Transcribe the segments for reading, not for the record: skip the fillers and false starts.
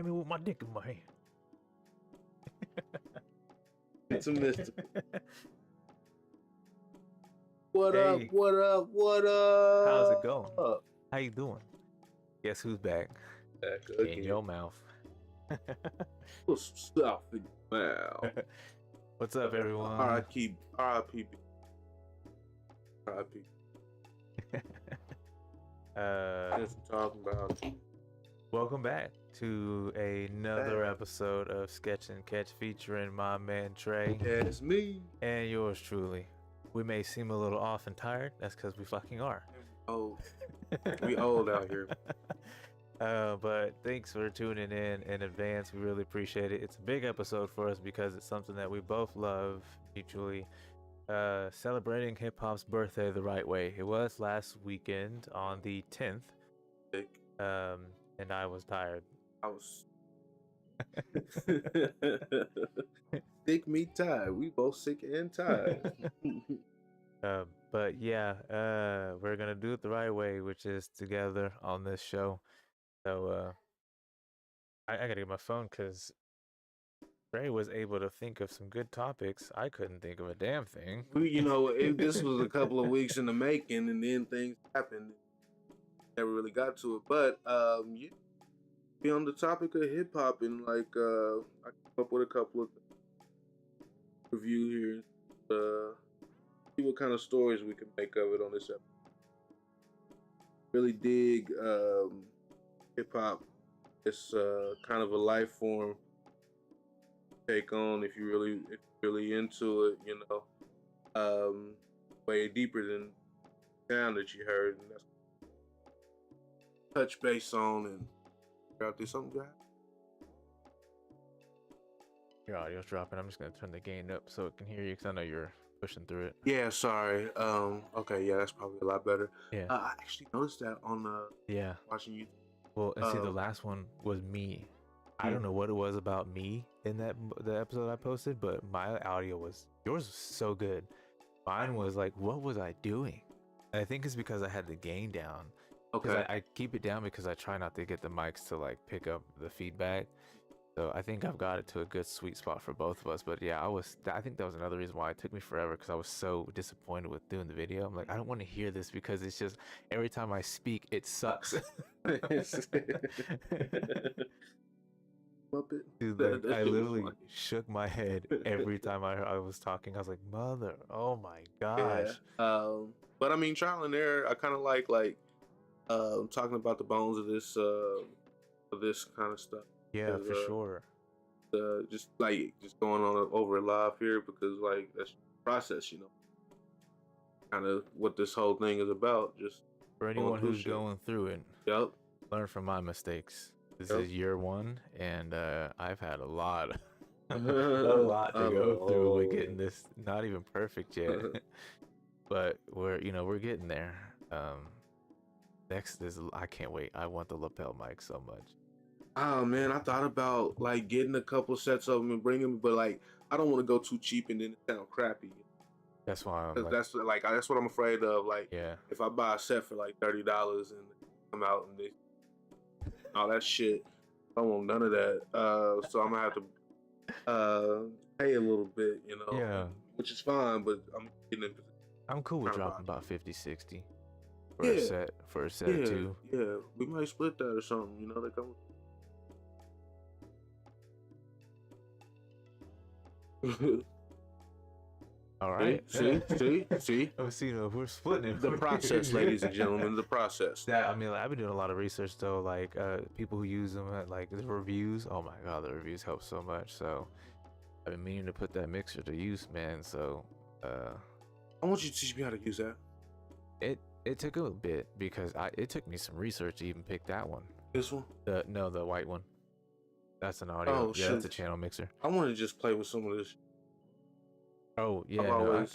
me with my dick in my hand. It's a mystical. What Hey. up? What up? What up? How's it going? How you doing? Guess who's back? Back In again. your mouth. Put some stuff in your mouth. What's up, everyone? R.I.P. R.I.P. R.I.P. That's what I'm talking about. Welcome back to another episode of Sketch and Catch featuring my man Trae. It's me. And yours truly. We may seem a little off and tired. That's because we fucking are. Oh, we old out here. But thanks for tuning in advance. We really appreciate it. It's a big episode for us because it's something that we both love mutually. Celebrating hip-hop's birthday the right way. It was last weekend on the 10th. And I was tired. I was sick, me tired. We both sick and tired. But yeah, we're gonna do it the right way, which is together on this show. So I gotta get my phone because Trae was able to think of some good topics. I couldn't think of a damn thing. This was a couple of weeks in the making, and then things happened. Never really got to it, but yeah, be on the topic of hip hop, and I came up with a couple of review here. See what kind of stories we can make of it on this episode. Really dig hip hop. It's kind of a life form take on if you're really into it, way deeper than the sound that you heard, and that's touch base on and out there something, guys. Your audio's dropping. I'm just gonna turn the gain up so it can hear you because I know you're pushing through it. Yeah, sorry. Okay, yeah, that's probably a lot better. Yeah. I actually noticed that on watching you. Well, and see, the last one was me. I don't know what it was about me in the episode I posted, but my audio was yours was so good. Mine was like, what was I doing? And I think it's because I had the gain down. Okay. I keep it down because I try not to get the mics to like pick up the feedback. So I think I've got it to a good sweet spot for both of us. But yeah, I think that was another reason why it took me forever, because I was so disappointed with doing the video. I'm like, I don't want to hear this because it's just every time I speak, it sucks. Dude, like, I literally shook my head every time I was talking. I was like, mother, oh my gosh. Yeah. But I mean, trial and error. I kind of like talking about the bones of this kind of stuff. Yeah, for sure. Just going on over it live here because that's the process, kind of what this whole thing is about. Just for anyone who's going through it. Yep. Learn from my mistakes. This is year one, and I've had a lot to go through with getting this not even perfect yet. But we're getting there. Next is, I can't wait. I want the lapel mic so much. Oh man, I thought about getting a couple sets of them and bringing them, but I don't want to go too cheap and then it sound crappy. That's why that's what I'm afraid of. Yeah, if I buy a set for $30 and come out and all that shit, I don't want none of that. So I'm gonna have to pay a little bit, Yeah, which is fine, but I'm getting it. I'm cool with dropping about 50-60 for a set too. Yeah, we might split that or something. They come. All right. See. Oh, see, we're splitting it. The process, ladies and gentlemen, the process. Yeah, I mean, I've been doing a lot of research though. People who use them at the reviews. Oh my god, the reviews help so much. So I've been meaning to put that mixer to use, man. So I want you to teach me how to use that. It took a bit because it took me some research to even pick that one. This one? The white one. That's an audio. Oh, yeah, that's a channel mixer. I want to just play with some of this. Oh yeah,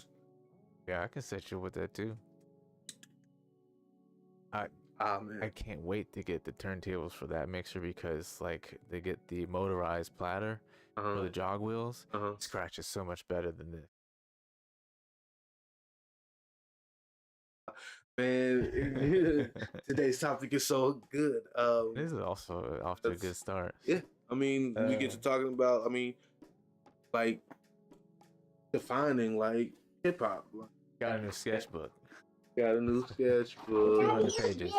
I can set you with that too. Man, I can't wait to get the turntables for that mixer because they get the motorized platter for the jog wheels. It scratches so much better than this. Man, today's topic is so good. This is also off to a good start. Yeah. I mean, we get to talking about. I mean, like defining like hip hop. Like, got a new sketchbook. got a new sketchbook. 200 pages.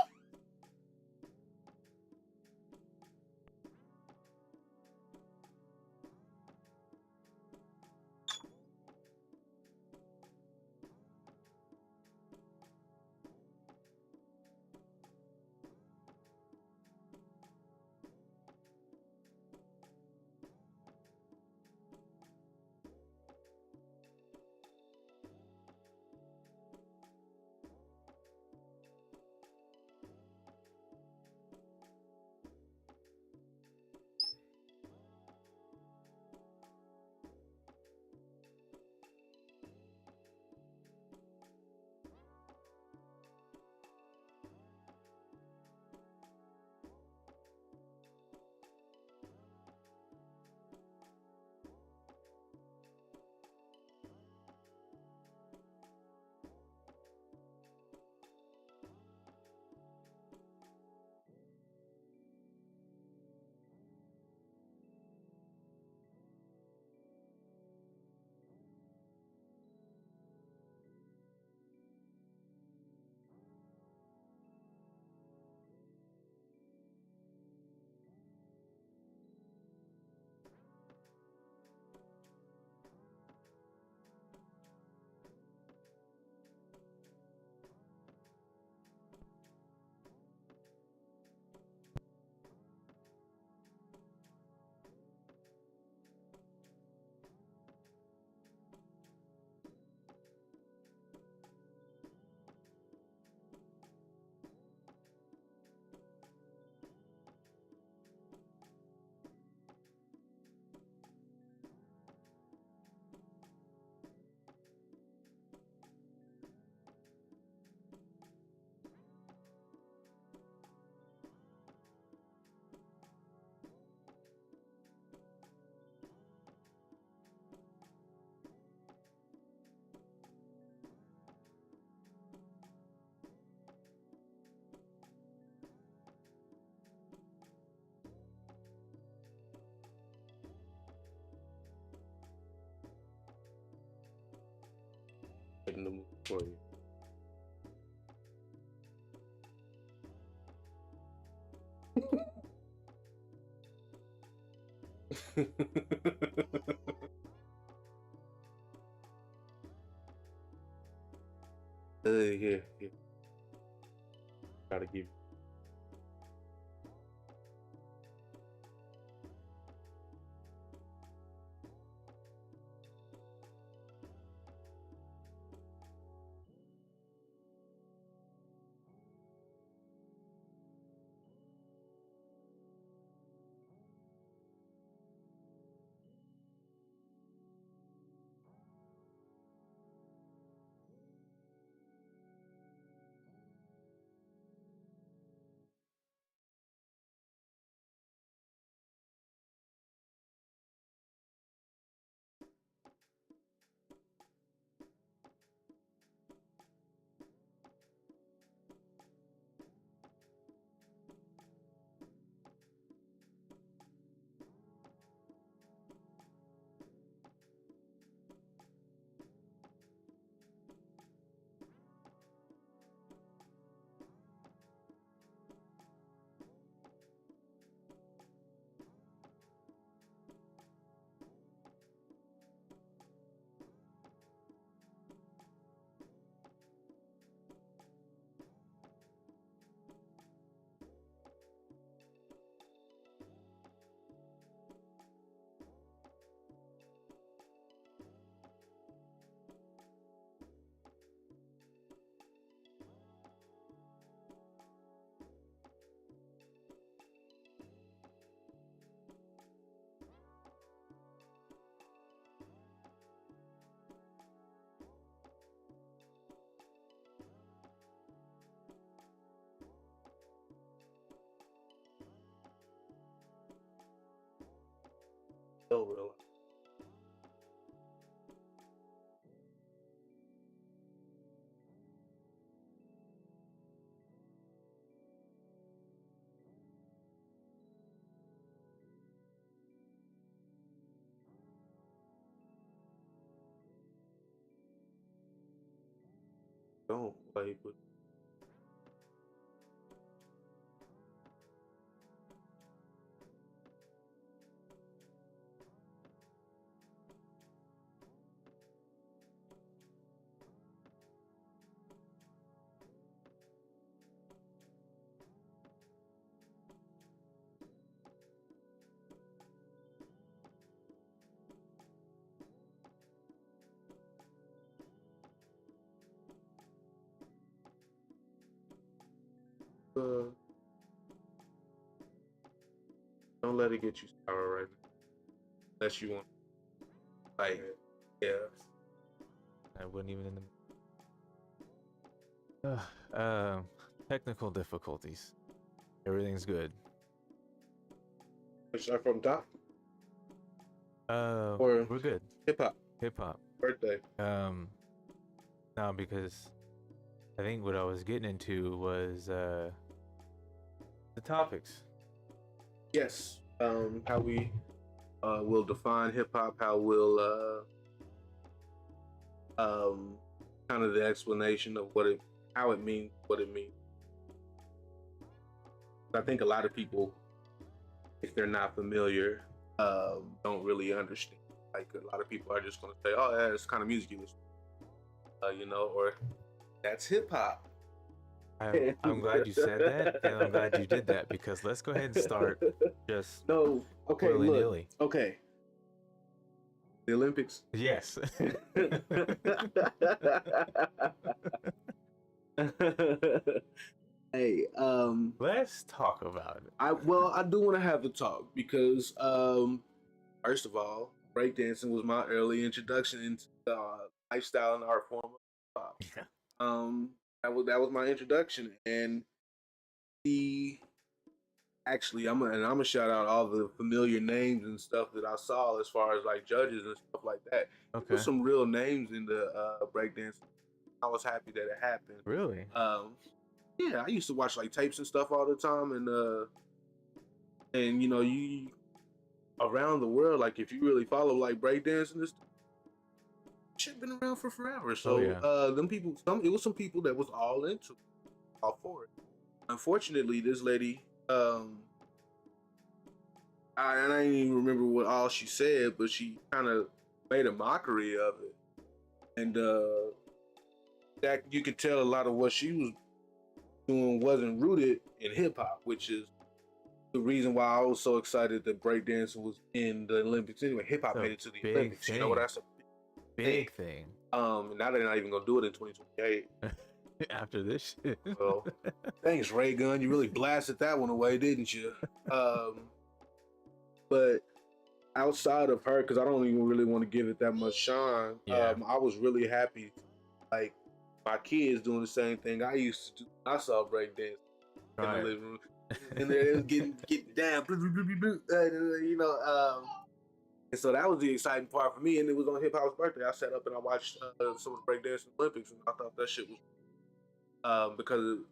In the mood for you. Here. Gotta give. Don't realize. don't like, but don't let it get you sour right now. Unless you want, like, yeah. I wouldn't even in the. Technical difficulties. Everything's good. Start from top We're good. hip hop Hip hop. birthday. No, because I think what I was getting into was the topics. Yes. How we will define hip hop, how we'll kind of the explanation of how it means, what it means. I think a lot of people, if they're not familiar, don't really understand. Like a lot of people are just gonna say, "Oh, yeah, it's kind of music you listen," or that's hip hop. I'm glad you said that, and I'm glad you did that because let's go ahead and start just No, okay, willy-nilly. look, okay. The Olympics. Yes. Hey, Let's talk about it. I do want to have the talk because first of all, breakdancing was my early introduction into the lifestyle and art form of hip hop. Yeah. That was my introduction, and the actually I'm gonna shout out all the familiar names and stuff that I saw as far as like judges and stuff like that. Okay. There's some real names in the breakdance. I was happy that it happened. Really? Yeah, I used to watch like tapes and stuff all the time, and you around the world, like if you really follow like breakdance and this shit been around for forever. So them people, it was some people that was all into it, all for it. Unfortunately, this lady, I didn't even remember what all she said, but she kind of made a mockery of it, and that you could tell a lot of what she was doing wasn't rooted in hip hop, which is the reason why I was so excited that breakdancing was in the Olympics. Anyway, hip hop made it to the Olympics. Thing. You know what? That's a big thing. And now they're not even gonna do it in 2028. After this shit. Well, thanks, Ray Gun. You really blasted that one away, didn't you? But outside of her, because I don't even really want to give it that much shine. Yeah. I was really happy, like my kids doing the same thing I used to do. I saw breakdance in the living room, and they was getting down, and so that was the exciting part for me. And it was on Hip Hop's birthday. I sat up and I watched some of the breakdance Olympics, and I thought that shit was because as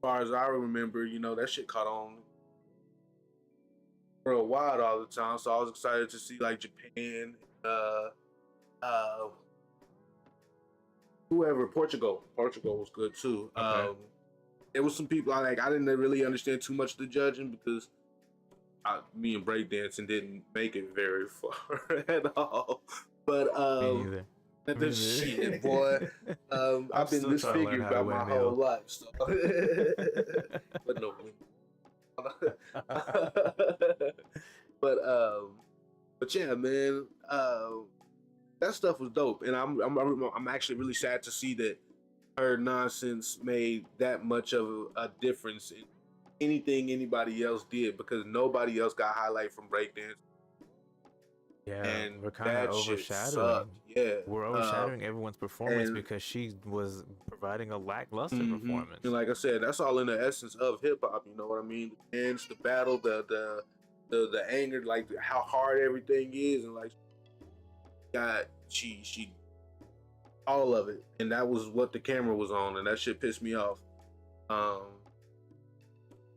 far as I remember, that shit caught on worldwide all the time. So I was excited to see like Japan, whoever, Portugal was good too. Okay. There was some people I didn't really understand too much of the judging because me and breakdancing didn't make it very far at all. But Me neither. That shit, boy. I've been disfigured about my whole life, so. But no. But yeah, man. That stuff was dope, and I'm actually really sad to see that her nonsense made that much of a difference in anything anybody else did, because nobody else got highlight from breakdance. Yeah, and we're kind of overshadowing. Yeah, we're overshadowing everyone's performance because she was providing a lackluster performance. And like I said, that's all in the essence of hip hop. You know what I mean? The dance, the battle, the anger, like how hard everything is, and like she all of it, and that was what the camera was on, and that shit pissed me off.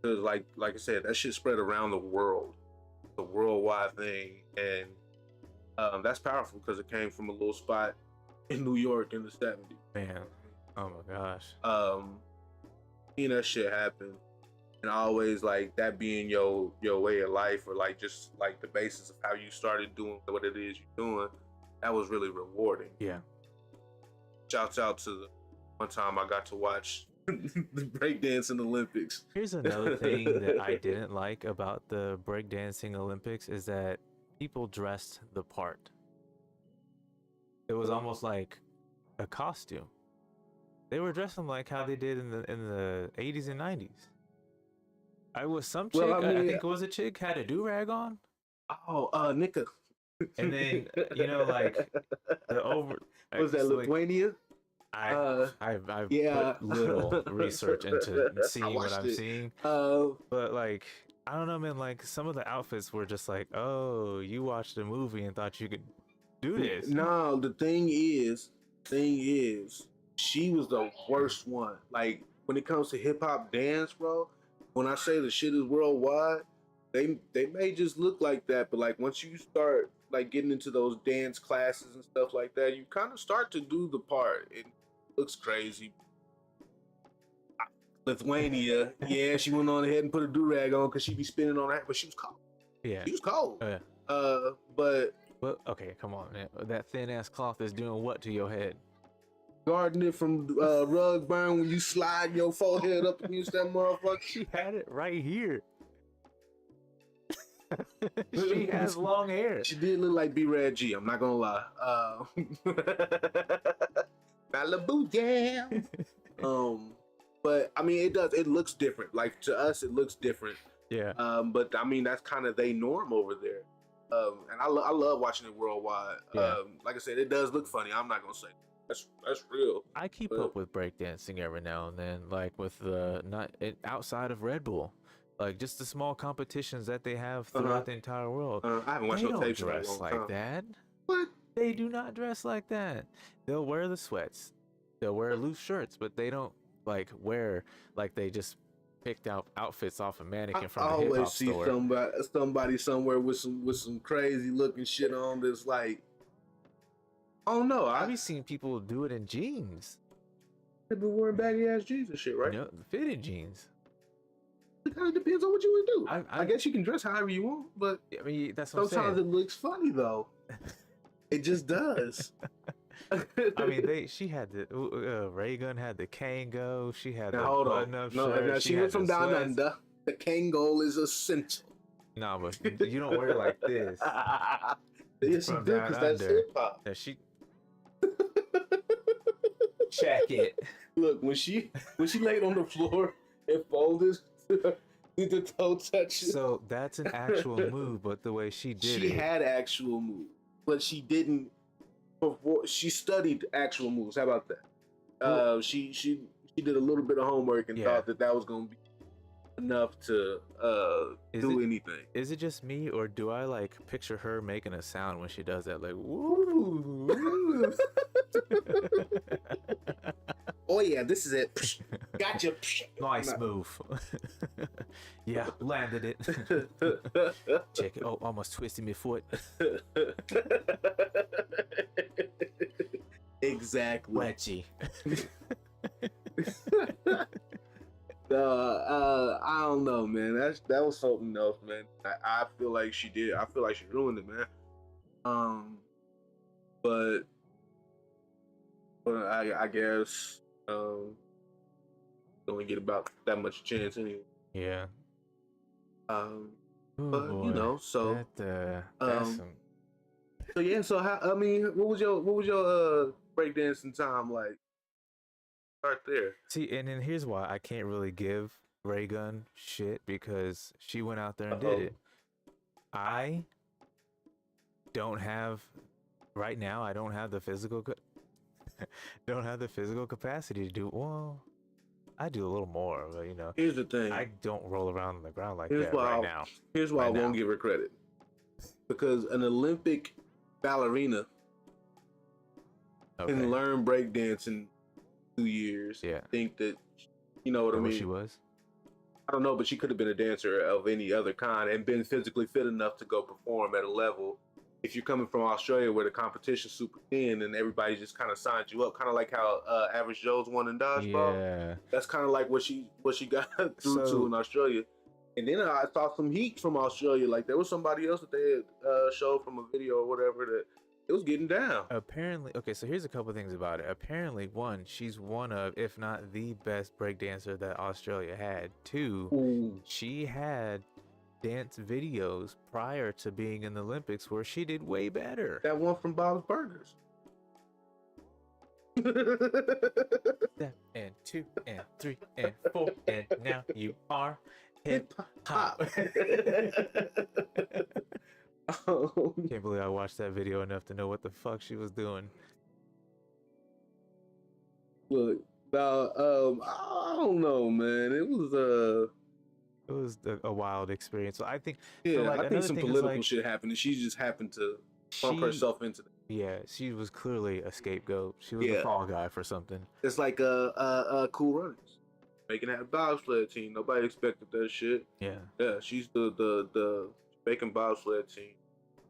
Because like I said, that shit spread around the world, the worldwide thing, and that's powerful because it came from a little spot in New York in the 70s. Man, Oh my gosh. Seeing that shit happen, and always like that being your way of life, or like just like the basis of how you started doing what it is you're doing, that was really rewarding. Yeah. Shouts out to the one time I got to watch the breakdancing Olympics. Here's another thing that I didn't like about the breakdancing Olympics is that people dressed the part. It was almost like a costume. They were dressing like how they did in the 80s and 90s. I was some chick, I think it was a chick, had a do-rag on. Oh, Nika. And then like the over was that Lithuania? I've put little research into seeing what I'm seeing. But like I don't know, man, like some of the outfits were just like, oh, you watched a movie and thought you could do this. No, the thing is, she was the worst one. Like when it comes to hip hop dance, bro, when I say the shit is worldwide, they may just look like that, but like once you start like getting into those dance classes and stuff like that, you kind of start to do the part. It looks crazy. Lithuania, yeah, she went on ahead and put a do-rag on because she be spinning on that, but she was cold. Yeah, she was cold. Oh, yeah. But okay, come on, man. That thin ass cloth is doing what to your head? Guarding it from rug burn when you slide your forehead up against that motherfucker. She had it right here. She has long hair. She did look like B-Rad G, I'm not gonna lie. Malibu Jam. But I mean, it looks different. Like to us, it looks different. Yeah. But I mean, that's kind of they norm over there. And I love watching it worldwide. Yeah. Like I said, it does look funny. I'm not gonna say that's real. I keep up with breakdancing every now and then, like with the outside of Red Bull, like just the small competitions that they have throughout the entire world. I haven't watched no tapes dress like that. What? They do not dress like that. They'll wear the sweats, they'll wear loose shirts, but they don't like wear like they just picked out outfits off a mannequin from the hip hop store. I always see somebody somewhere with some crazy looking shit on that's like, oh no, I've seen people do it in jeans. They've been wearing baggy ass jeans and shit, right? You know, fitted jeans. It kind of depends on what you want to do. I guess you can dress however you want, but I mean that's what sometimes it looks funny though. It just does. I mean, she had the Ray-Gun had the Kango. She had the button-up shirt. No, she was from down under. The Kango is essential. No, but you don't wear it like this. Yes, you do, because that's hip hop. That she check it. Look, when she laid on the floor and folded the toe touches. So that's an actual move, but the way she did it, she had actual moves, but she didn't. Before she studied actual moves. How about that? She did a little bit of homework and thought that was gonna be enough to do anything. Is it just me, or do I like picture her making a sound when she does that, like woo? Oh yeah, this is it. Gotcha. Nice move. Yeah, landed it. Check it. Oh, almost twisted my foot. Exactly. Wedgie. I don't know, man. That was something else, man. I feel like she did. I feel like she ruined it, man. But I guess only get about that much chance anyway. Yeah. But boy. you know, so that's some... so yeah. So how? I mean, what was your breakdancing time like? Start there. See, and then here's why I can't really give Ray-Gun shit, because she went out there and did it. I don't have right now. I don't have the physical. Don't have the physical capacity to do. Well, I do a little more, but you know. Here's the thing. I don't roll around on the ground like that right now. Here's why I won't give her credit. Because an Olympic ballerina can learn breakdance in 2 years. Yeah. Think that, you know what I mean? She was? I don't know, but she could have been a dancer of any other kind and been physically fit enough to go perform at a level if you're coming from Australia where the competition's super thin and everybody just kind of signs you up, kind of like how Average Joe's won in dodgeball. Yeah. That's kind of like what she got through to in Australia. And then I saw some heat from Australia. Like there was somebody else that they had showed from a video or whatever that it was getting down. Apparently, okay, so here's a couple things about it. Apparently, one, she's one of, if not the best breakdancer that Australia had. Two, Ooh. she had dance videos prior to being in the Olympics where she did way better. That one from Bob's Burgers. Step and 2 and 3 and 4 and now you are hip hop. Can't believe I watched that video enough to know what the fuck she was doing. Look, now, I don't know, man. It was a wild experience. So I think, yeah, so like, I think some political like, shit happened, and she just happened to bump herself into that. Yeah, she was clearly a scapegoat. She was a fall guy for something. It's like Cool Runnings making that bobsled team. Nobody expected that shit. Yeah, she's the Bacon bobsled team.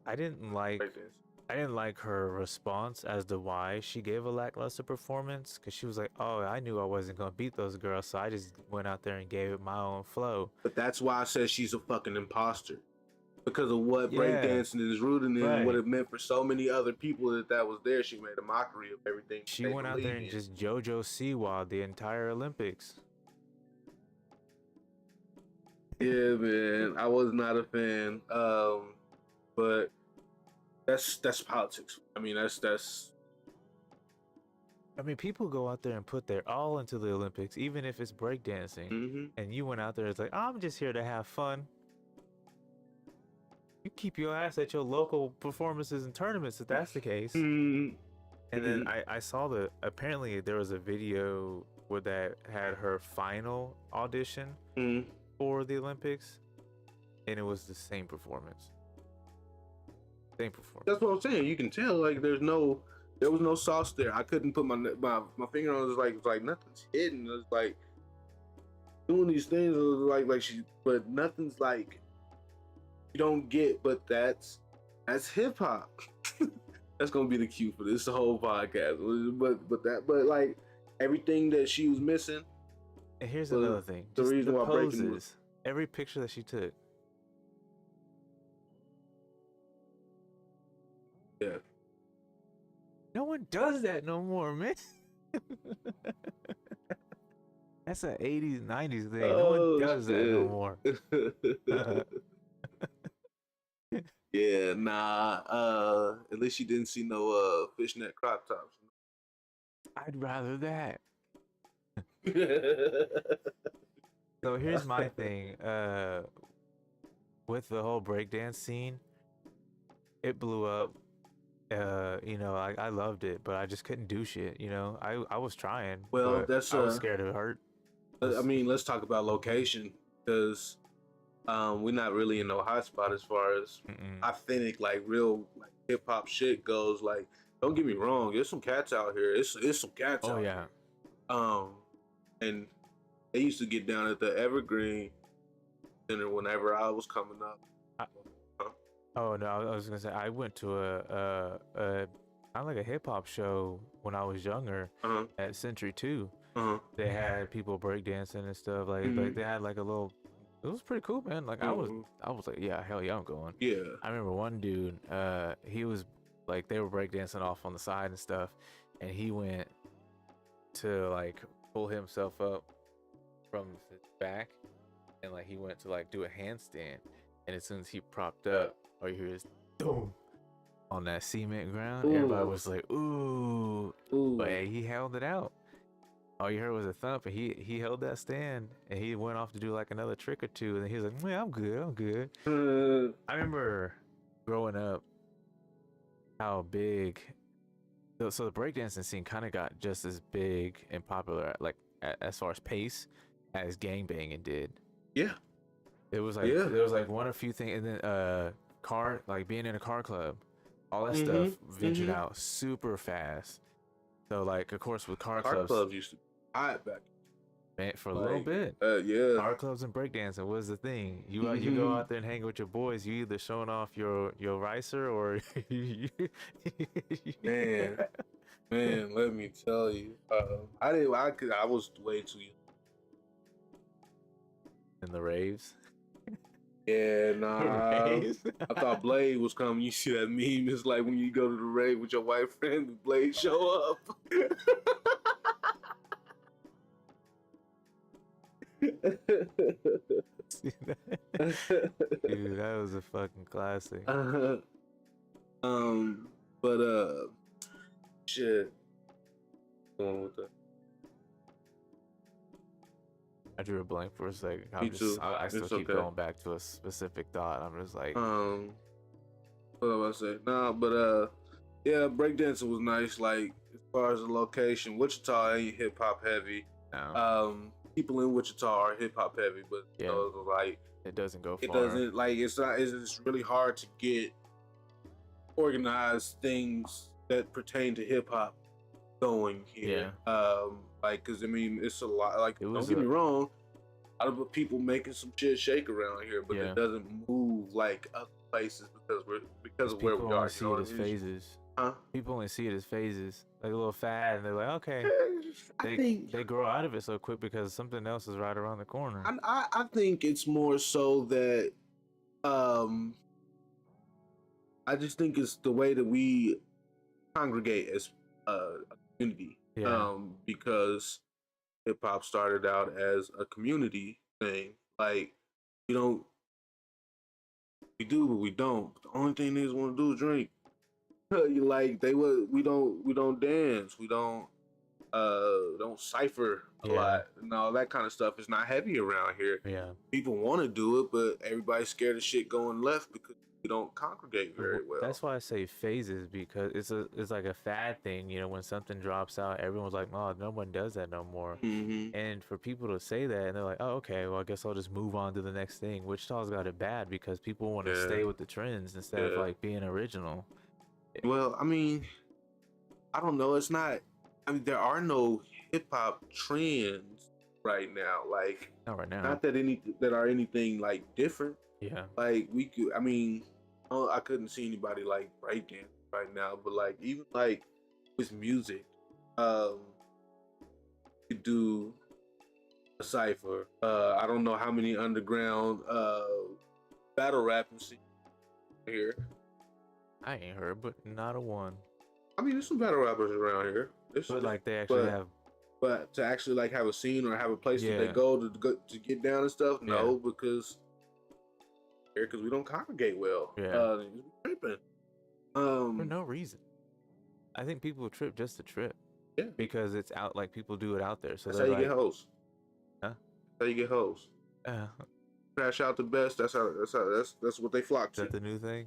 I didn't like her response as to why she gave a lackluster performance, because she was like, oh, I knew I wasn't gonna beat those girls, so I just went out there and gave it my own flow. But that's why I said she's a fucking imposter, because of what breakdancing is rooted in and what it meant for so many other people that was there. She made a mockery of everything. She went out there and just JoJo Siwa the entire Olympics. Yeah, man, I was not a fan. But that's politics. I mean, that's. I mean, people go out there and put their all into the Olympics, even if it's breakdancing. And you went out there, it's like, oh, I'm just here to have fun. You keep your ass at your local performances and tournaments if that's the case. And then I saw apparently there was a video where that had her final audition for the Olympics, and it was the same performance. That's what I'm saying. You can tell, like, there was no sauce there. I couldn't put my finger on it. It's like nothing's hidden. It's like doing these things, but nothing's like you don't get. But that's hip hop. That's gonna be the cue for this whole podcast. But like everything that she was missing. And here's another thing. The reason why breaking was every picture that she took. Yeah. No one does that no more, man. That's an 80s, 90s thing. No one does that no more. Yeah, nah. At least you didn't see no fishnet crop tops. I'd rather that. So here's my thing. With the whole breakdance scene, it blew up. I loved it, but I just couldn't do shit. I was trying. Well, I was scared it hurt. I mean, let's talk about location, because we're not really in no hot spot as far as authentic, like real like hip hop shit goes. Like, don't get me wrong, there's some cats out here. It's some cats out here. And they used to get down at the Evergreen Center whenever I was coming up. Oh no, I was gonna say I went to a kind of like a hip hop show when I was younger at Century 2. They had people breakdancing and stuff. Like they had like a little. It was pretty cool, man. Like I was like, yeah, hell yeah, I'm going. Yeah. I remember one dude. He was like, they were breakdancing off on the side and stuff, and he went to like pull himself up from his back, and like he went to like do a handstand, and as soon as he propped up, all you hear is boom on that cement ground. Everybody was like, ooh. But hey, he held it out. All you heard was a thump, and he held that stand, and he went off to do like another trick or two, and he was like, "Man, I'm good." I remember growing up how big. So the breakdancing scene kind of got just as big and popular, like as far as pace, as gangbanging did. Yeah. It was like there was like one or few things, and then being in a car club, all that stuff ventured out super fast. So like, of course, with car clubs used to be hot back. Man, for a little Like, bit. yeah. Car clubs and breakdancing was the thing. You go out there and hang with your boys. You either showing off your ricer or Man, man, let me tell you. I was way too young. in the raves. Yeah, nah. Raves? I thought Blade was coming. You see that meme? It's like when you go to the rave with your white friend, and Blade show up. Dude, that was a fucking classic. But shit. Going with that. I drew a blank for a second. Me too. I still It's keep okay. going back to a specific thought. I'm just like, what was I say? Nah, but yeah, breakdancing was nice. Like as far as the location, Wichita ain't hip hop heavy. no, People in Wichita are hip hop heavy, but Yeah. you know, like it doesn't go far. it doesn't like it's not. It's really hard to get organized things that pertain to hip hop going here. Like because I mean it's a lot. Like don't get me wrong, a lot of people making some shit shake around here, but it doesn't move like other places because of where we are. See it as phases. Huh? People only see it as phases, like a little fad, and they're like, okay. They grow out of it so quick because something else is right around the corner. I think it's more so that I just think it's the way that we congregate as a community. Because hip hop started out as a community thing. Like we do, but we don't. The only thing niggas want to do is drink. Like we don't dance. We don't cipher a lot and all that kind of stuff. Is not heavy around here. People want to do it, but everybody's scared of shit going left because we don't congregate very well. That's why I say phases, because it's like a fad thing. You know, when something drops out, everyone's like, oh, no one does that no more. And for people to say that, and they're like, oh, okay, well, I guess I'll just move on to the next thing. Wichita's got it bad because people want to stay with the trends instead of like being original. Well, I mean, I don't know. It's not. I mean, there are no hip hop trends right now. Like, not right now. Not that anything like different. Like we could. I mean, I couldn't see anybody like breakdance right now. But like even like with music, you do a cipher. I don't know how many underground battle rapping scenes here. I ain't heard, but not a one. I mean, there's some battle rappers around here. But like they actually have. But to actually like have a scene or have a place that they go to get down and stuff, no, because we don't congregate well. Tripping. For no reason. I think people trip just to trip. Yeah. Because it's out, like people do it out there. So that's how you get hoes. Huh? That's how you get hoes. Crash out the best. That's what they flock to. Is that the new thing?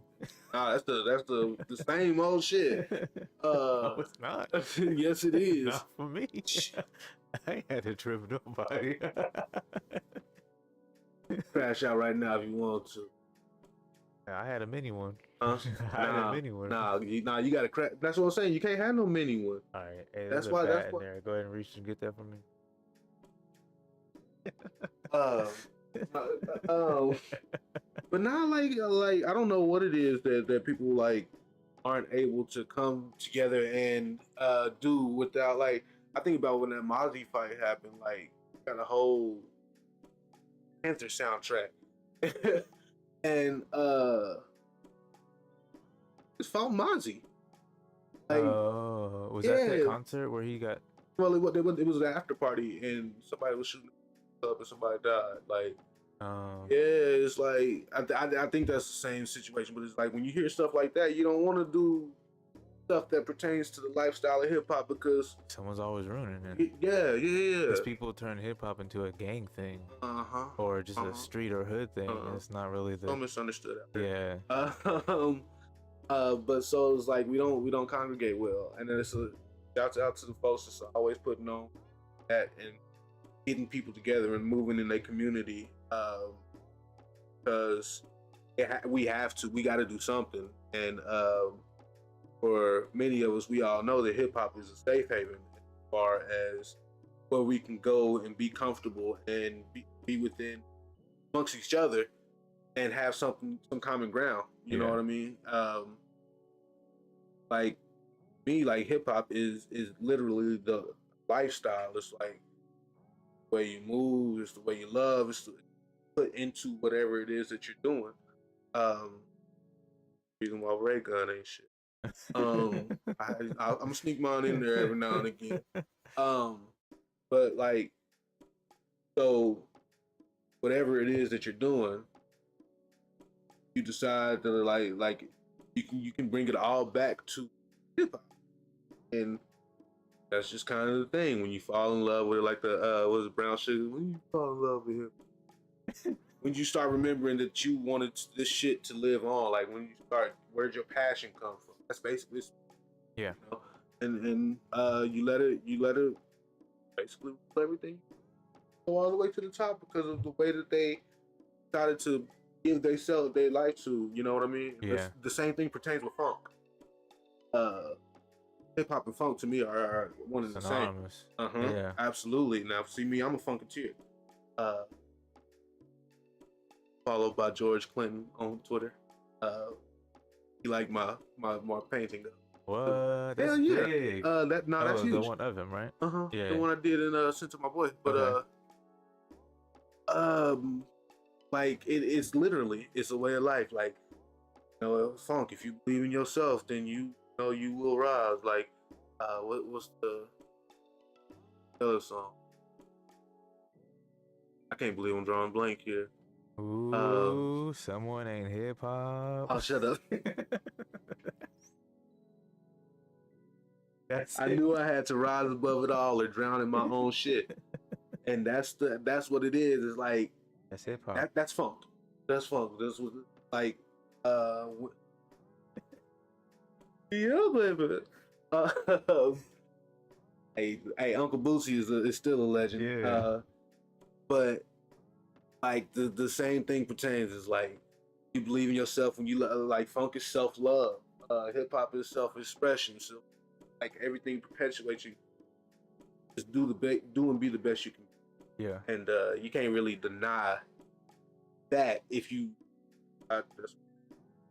Nah, that's the same old shit. No, it's not. Yes, it is. Not for me. I ain't had to trip nobody. Crash out right now if you want to. I had a mini one. Huh? I had a mini one. Nah, you gotta crash. That's what I'm saying. You can't have no mini one. All right. Hey, that's why. There. Go ahead and reach and get that for me. But now, like I don't know what it is that people like aren't able to come together and do without. Like I think about when that Mozzie fight happened. Like got a whole Panther soundtrack, and it's fought Mozzie. Like, was that the concert where he got? Well, it was an after party and somebody was shooting up and somebody died. Like. It's like I think that's the same situation, but it's like when you hear stuff like that, you don't want to do stuff that pertains to the lifestyle of hip hop because someone's always ruining it. Yeah. Because people turn hip hop into a gang thing, or just a street or hood thing. It's not really the. So misunderstood. Yeah. But so it's like we don't congregate well, and then it's a shout out to the folks that's always putting on that and getting people together and moving in their community. Because we got to do something, and for many of us, we all know that hip hop is a safe haven as far as where we can go and be comfortable and be within amongst each other and have some common ground. You know what I mean? Like me, like hip hop is literally the lifestyle. It's like the way you move, it's the way you love, it's put into whatever it is that you're doing. Reason why Ray Gun ain't shit. I'm gonna sneak mine in there every now and again. But like, so whatever it is that you're doing, you decide to like you can bring it all back to hip hop, and that's just kind of the thing when you fall in love with it, like the what is it, brown sugar. When you fall in love with him, when you start remembering that you wanted this shit to live on, like when you start, where'd your passion come from? That's basically, yeah. You know? And you let it basically everything go all the way to the top because of the way that they decided to give their life to. You know what I mean? Yeah. The same thing pertains with funk. Hip hop and funk to me are one and the same. Yeah, absolutely. Now, see me, I'm a funketeer. Followed by George Clinton on Twitter. He liked my painting. What? That's big. That's huge. The one of him, right? Yeah. The one I did and sent to my boy. But like it's literally, it's a way of life. Like, you know, funk. If you believe in yourself, then you know you will rise. Like, what's the other song? I can't believe I'm drawing blank here. Ooh, someone ain't hip hop. Oh, shut up. I knew I had to rise above it all or drown in my own shit. And that's what it is. It's like, that's hip hop. That's funk. That's funk. That's what, like, yeah, baby. Hey, Uncle Boosie is still a legend. Yeah. But like the same thing pertains. Is like you believe in yourself when you like funk is self love. Hip hop is self expression. So like everything perpetuates you. Just do and be the best you can. Yeah. And you can't really deny that if you. A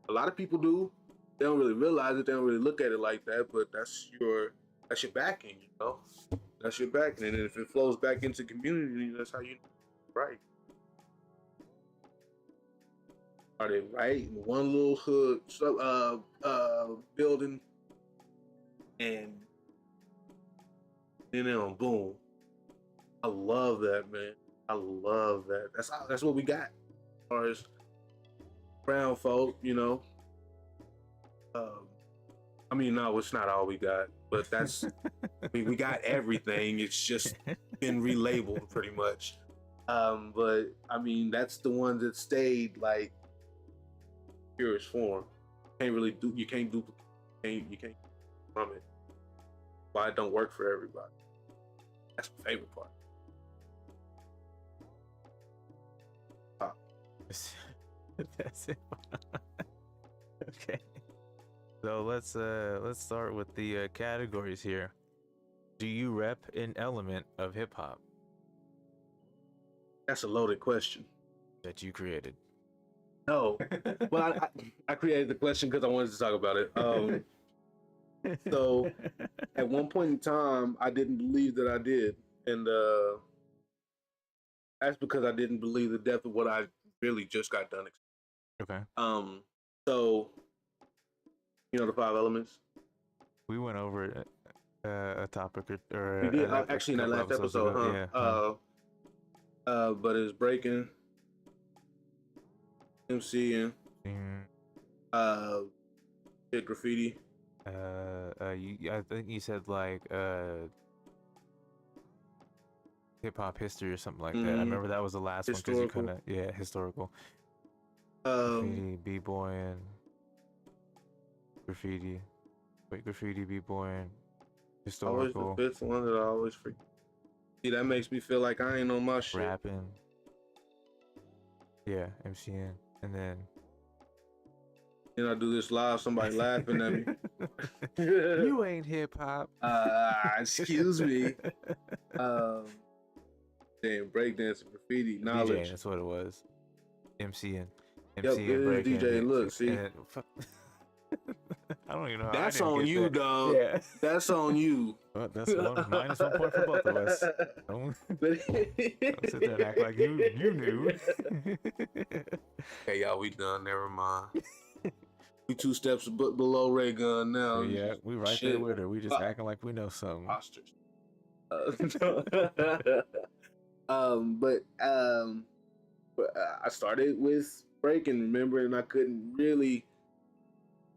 lot of people do. They don't really realize it. They don't really look at it like that. But that's your backing. You know, that's your backing. And if it flows back into community, that's how you right. Are they right in one little hood building, and then boom. I love that, man. I love that. That's what we got as far as brown folk, you know. I mean, no, it's not all we got, but that's I mean, we got everything. It's just been relabeled pretty much. But I mean, that's the one that stayed like purest form. You can't duplicate. You can't from it. Why it don't work for everybody. That's my favorite part. That's it. Okay. So let's start with the categories here. Do you rep an element of hip hop? That's a loaded question. That you created. No. Well, I created the question because I wanted to talk about it. So at one point in time, I didn't believe that I did, and that's because I didn't believe the depth of what I really just got done. Okay. So you know the 5 elements. We went over a topic or we did actually in that last episode, huh? Yeah. But it's breaking, MCing, graffiti. I think you said like hip hop history or something like that. I remember that was the last one because you kind of historical. Graffiti, b-boying, graffiti, b-boying, historical. Always the 5th one that I always forget. See, that makes me feel like I ain't on my shit. Rapping. Yeah, MCN, and then I do this live, somebody laughing at me. You ain't hip hop. Excuse me. Damn, breakdancing, graffiti, knowledge. DJing, that's what it was. MCing, Yep, it is breaking. DJ. Look, see, I don't even know how that's I didn't on get you, that. dog. Yeah, that's on you. Well, that's minus 1 point for both of us. Don't sit there and act like you knew. Hey, y'all, we done. Never mind. We 2 steps below Ray Gun now. Yeah, we right there with her. We just acting like we know something. Posters. But I started with breaking, remember, and I couldn't really.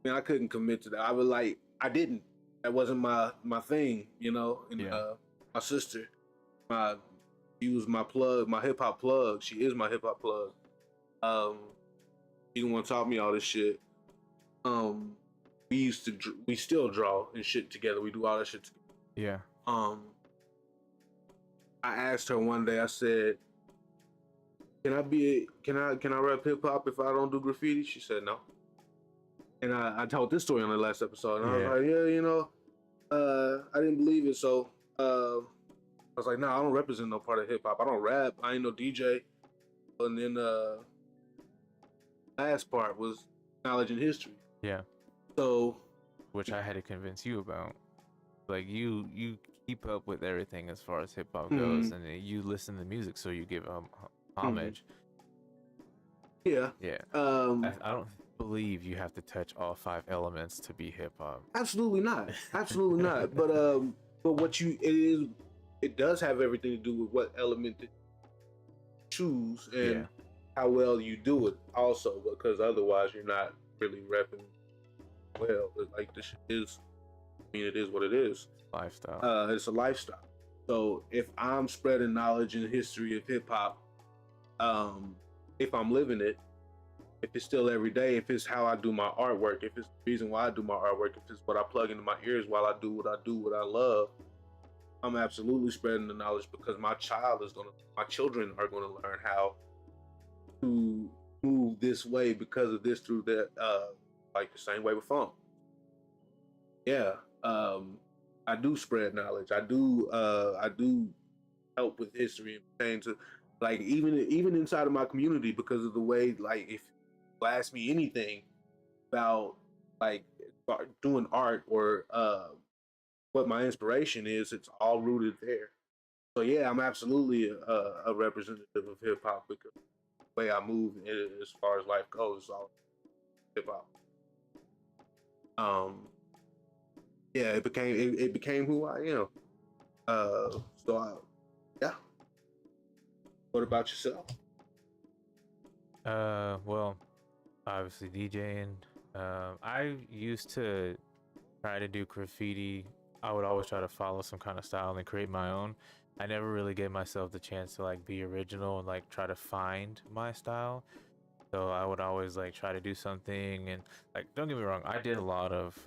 I couldn't commit to that. I was like, I didn't. That wasn't my thing, you know. And my sister, she was my plug, my hip hop plug. She is my hip hop plug. She the one taught me all this shit. We still draw and shit together. We do all that shit together. Yeah. I asked her one day. I said, "Can I rap hip hop if I don't do graffiti?" She said no. And I told this story on the last episode, and I was like, "Yeah, you know, I didn't believe it." So I was like, "No, I don't represent no part of hip hop. I don't rap. I ain't no DJ." And then last part was knowledge and history. Yeah. So, which I had to convince you about. Like you keep up with everything as far as hip hop goes, and you listen to music, so you give homage. Yeah. Yeah. I don't believe you have to touch all 5 elements to be hip hop. Absolutely not. Absolutely not. But what it does have everything to do with what element to choose and how well you do it also, because otherwise you're not really repping well. Like this is, it is what it is. Lifestyle. It's a lifestyle. So if I'm spreading knowledge and history of hip hop, if I'm living it, if it's still every day, if it's how I do my artwork, if it's the reason why I do my artwork, if it's what I plug into my ears while I do what I love, I'm absolutely spreading the knowledge, because my children are gonna learn how to move this way because of this, through that, like the same way with funk. Yeah. I do spread knowledge. I do help with history and pertain to, like, even inside of my community, because of the way, like, if you ask me anything about like doing art or what my inspiration is, it's all rooted there. So yeah, I'm absolutely a representative of hip hop, because the way I move as far as life goes is all hip hop. Yeah, it became who I am. Yeah. What about yourself? Well, obviously DJing. I used to try to do graffiti. I would always try to follow some kind of style and create my own. I never really gave myself the chance to like be original and like try to find my style. So I would always like try to do something, and like, don't get me wrong, I did a lot of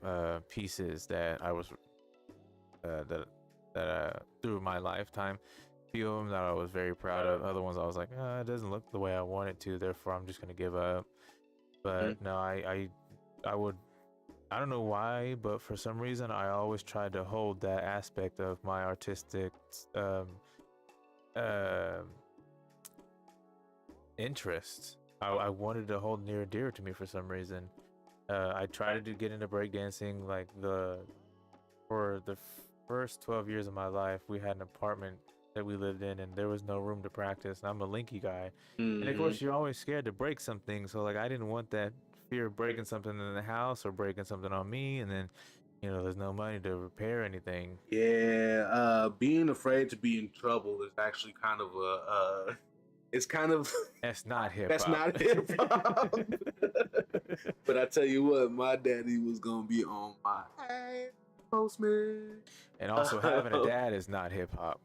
pieces that I was through my lifetime. A few of them that I was very proud of. Other ones I was like, it doesn't look the way I want it to, therefore I'm just gonna give up. But no, I would. I don't know why, but for some reason I always tried to hold that aspect of my artistic interests. I wanted to hold near and dear to me for some reason. I tried to get into breakdancing. Like for the first 12 years of my life, we had an apartment that we lived in, and there was no room to practice. And I'm a linky guy, and of course you're always scared to break something. So like, I didn't want that fear of breaking something in the house or breaking something on me, and then there's no money to repair anything. Yeah, being afraid to be in trouble is actually kind of it's kind of that's not hip hop. That's not hip hop. But I tell you what, my daddy was gonna be on my ass, postman. And also, having a dad is not hip hop.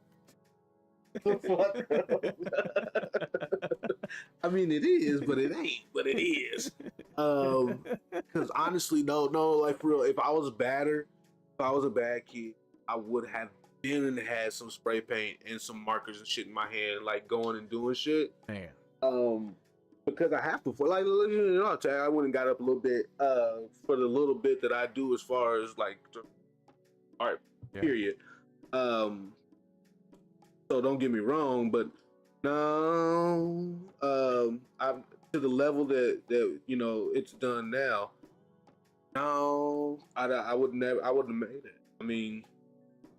I mean, it is, but it ain't. But it is. Because honestly, no, like for real, if I was a bad kid, I would have been and had some spray paint and some markers and shit in my hand, like going and doing shit. Man. because I have to. For like, I went and got up a little bit for the little bit that I do as far as like art. Yeah. Period. Um, so don't get me wrong, but no, I'm to the level that it's done now. No, I would never. I wouldn't have made it. I mean,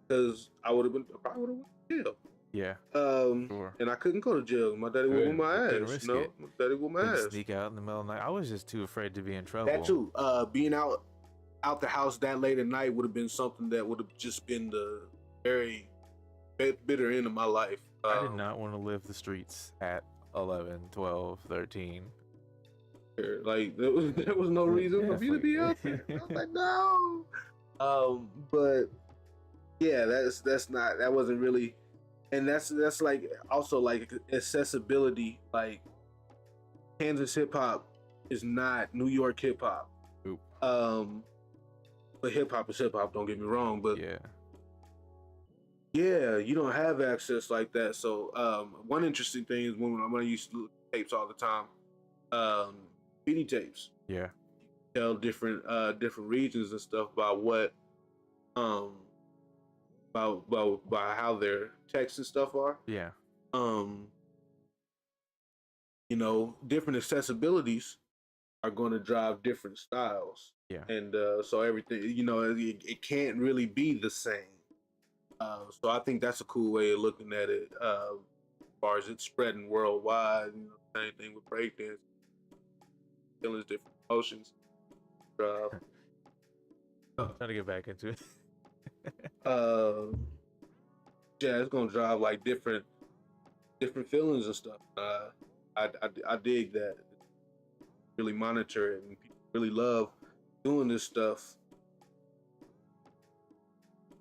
because I would have been. I probably would have went to jail. Yeah. Sure. And I couldn't go to jail. My daddy would whoop my ass. You know, my daddy would my ass. Sneak out in the middle of the night. I was just too afraid to be in trouble. That too. Being out the house that late at night would have been something that would have just been the very bitter end of my life. I did not want to live the streets at 11, 12, 13. Like there was no reason for me to be out there. I was like, no. But yeah, that wasn't really, and that's like also like accessibility. Like Kansas hip hop is not New York hip hop. But hip hop is hip hop. Don't get me wrong, but yeah, you don't have access like that. So one interesting thing is when I used to look at tapes all the time, BD tapes. Yeah, tell different regions and stuff about what about how their texts and stuff are. Yeah. Different accessibilities are going to drive different styles. Yeah. And so everything, it can't really be the same. So I think that's a cool way of looking at it. As far as it's spreading worldwide, same thing with breakdance, feelings, different emotions. Trying to get back into it. Yeah, it's gonna drive like different feelings and stuff. I dig that. Really monitor it, and people really love doing this stuff,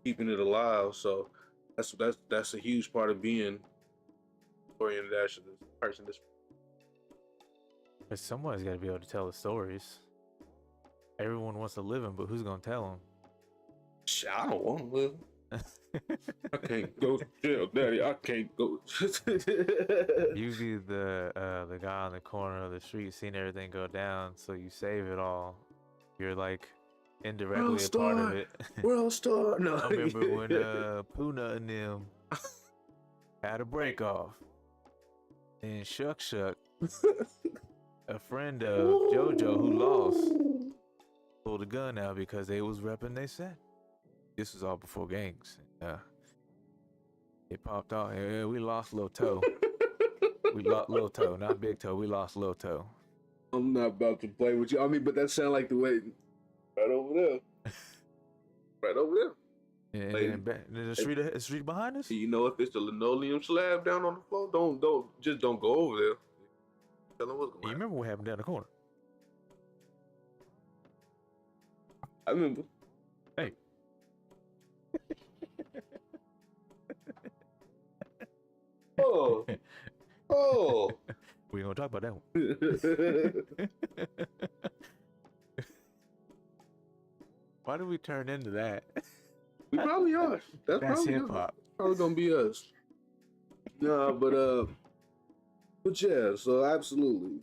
keeping it alive. So that's a huge part of being oriented as this person. But someone's got to be able to tell the stories. Everyone wants to live them, but who's gonna tell them? I don't want to live. I can't go to jail, Daddy. I can't go. You be the guy on the corner of the street, seeing everything go down, so you save it all. You're like indirectly a part of it. World Star. No, I remember when Puna and them had a break off, and Shuck, a friend of JoJo who lost, pulled a gun out because they was repping they said. This was all before gangs. It popped off. Yeah, we lost Lil Toe. We lost Lil Toe, not Big Toe. We lost Lil Toe. I'm not about to play with you. I mean, but that sound like the way right over there. Right over there. And the street behind us. You know, if it's the linoleum slab down on the floor, don't go over there. Tell them what's going on. You remember what happened down the corner? I remember. Hey. Oh. We ain't gonna talk about that one. Why did we turn into that? We probably are. That's hip hop. Probably gonna be us. No, but yeah. So absolutely,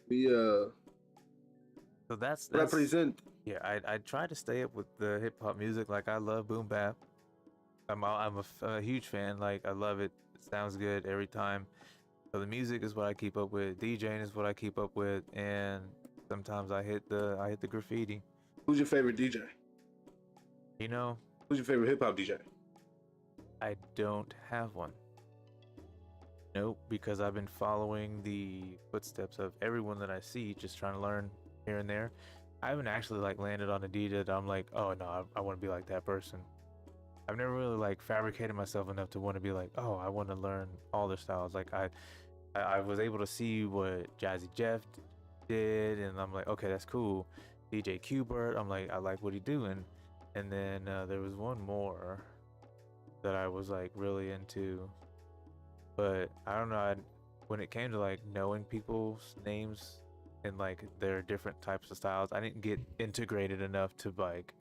So that's represent. Yeah, I try to stay up with the hip hop music. Like I love boom bap. I'm a huge fan. Like I love it. It sounds good every time. So the music is what I keep up with. DJing is what I keep up with, and sometimes I hit the graffiti. Who's your favorite DJ? Who's your favorite hip hop DJ? I don't have one. Nope, because I've been following the footsteps of everyone that I see, just trying to learn here and there. I haven't actually like landed on a DJ that I'm like, oh no, I want to be like that person. I've never really like fabricated myself enough to want to be like, oh, I want to learn all their styles. Like I was able to see what Jazzy Jeff did, and I'm like, okay, that's cool. DJ Qbert, I'm like, I like what he doing. And then there was one more that I was like really into, but I don't know. When it came to like knowing people's names and like their different types of styles, I didn't get integrated enough to like,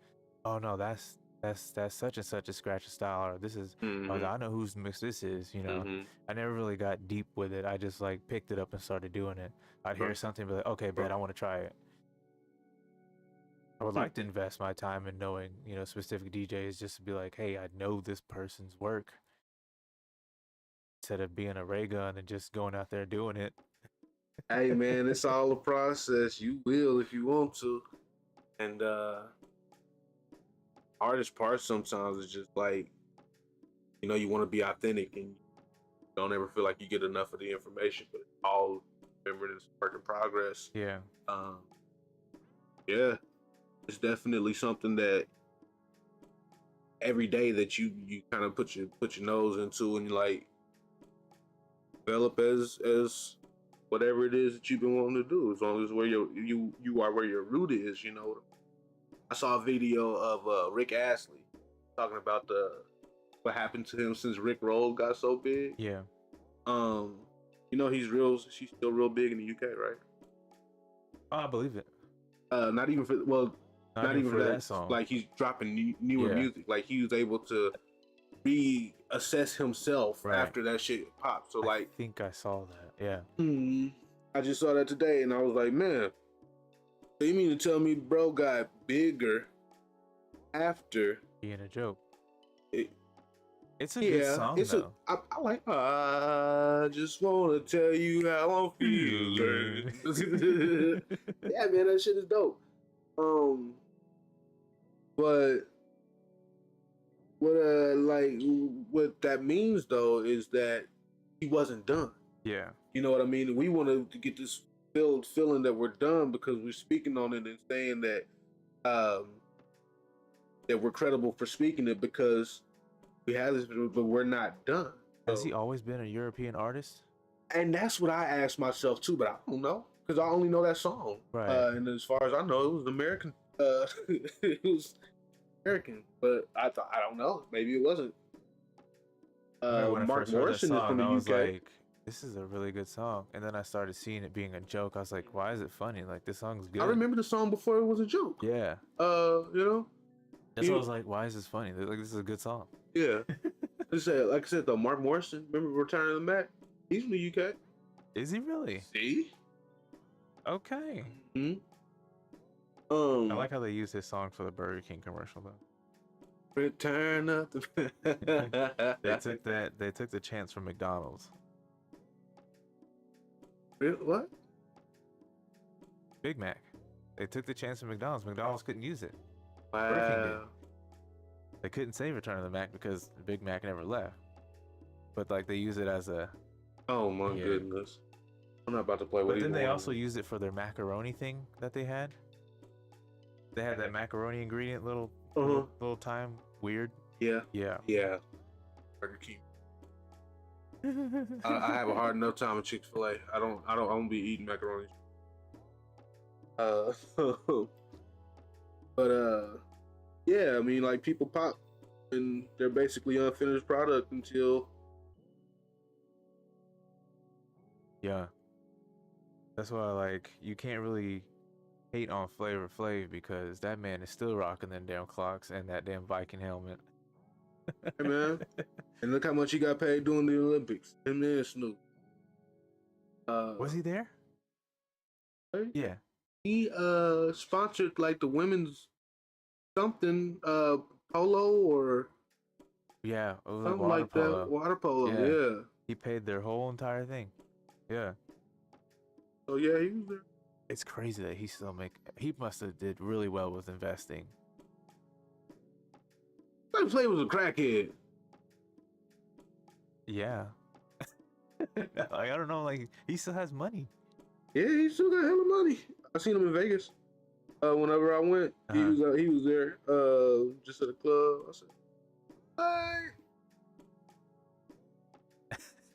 oh no, that's that's such and such a scratch a style, or this is Mm-hmm. I know whose mix this is, you know. Mm-hmm. I never really got deep with it. I just like picked it up and started doing it. I'd hear Right. something and be like, okay, bet I want to try it. I would like to invest my time in knowing, you know, specific DJs just to be like, hey, I know this person's work instead of being a ray gun and just going out there doing it. Hey man, it's all a process. You will if you want to. And hardest part sometimes is just like, you know, you want to be authentic and you don't ever feel like you get enough of the information, but it's all, remember, it's work in progress. Yeah. Um, yeah, it's definitely something that every day that you kind of put your nose into and you like develop as whatever it is that you've been wanting to do, as long as where you are where your root is, you know. I saw a video of Rick Astley talking about what happened to him since Rick Roll got so big. Yeah. You know, she's still real big in the UK, right? Oh, I believe it. Not even for, well, not even for that song. Like, he's dropping newer music. Like, he was able to reassess himself after that shit popped. So, like, I think I saw that. Yeah. I just saw that today, and I was like, man, so you mean to tell me bro got bigger after being a joke? It's a yeah, good song, though. I like. I just want to tell you how I'm feeling. Yeah, man, that shit is dope. But what that means though is that he wasn't done. Yeah. You know what I mean? We want to get this feeling that we're done because we're speaking on it and saying that that we're credible for speaking it because we have this, but we're not done. Has he always been a European artist? And that's what I asked myself too, but I don't know because I only know that song. Right. And as far as I know, it was American. It was American, but I don't know. Maybe it wasn't. Mark Morrison is from the UK. I was like, this is a really good song. And then I started seeing it being a joke. I was like, why is it funny? Like, this song's good. I remember the song before it was a joke. Yeah. You know? That's why I was like, why is this funny? Like, this is a good song. Yeah. Like I said, though, Mark Morrison, remember Return of the Mac? He's from the UK. Is he really? See? Okay. Hmm. I like how they use his song for the Burger King commercial, though. Return of the They took the chance from McDonald's. What? Big Mac. They took the chance from McDonald's. McDonald's couldn't use it. Wow. They couldn't say Return of the Mac because Big Mac never left. But like they use it as a. Oh my goodness! I'm not about to play with. But then they also used it for their macaroni thing that they had. They had that macaroni ingredient little time weird. Yeah. Yeah. Yeah. Burger King. I have a hard enough time with Chick-fil-A. I don't be eating macaroni. But yeah, I mean, like, people pop and they're basically unfinished product until. Yeah. That's why, like, you can't really hate on Flavor Flav because that man is still rocking them damn clocks and that damn Viking helmet. Hey man, and look how much he got paid doing the Olympics. Him and Snoop. Was he there? Right? Yeah. He sponsored like the women's something polo or yeah, it was something like polo. that. Water polo, yeah. He paid their whole entire thing. Yeah. So yeah, he was there. It's crazy that he must have did really well with investing. Flavor Flav was a crackhead. Yeah. Like, I don't know, like he still has money. Yeah, he still got hella money. I seen him in Vegas. Whenever I went, he was there. Just at a club. I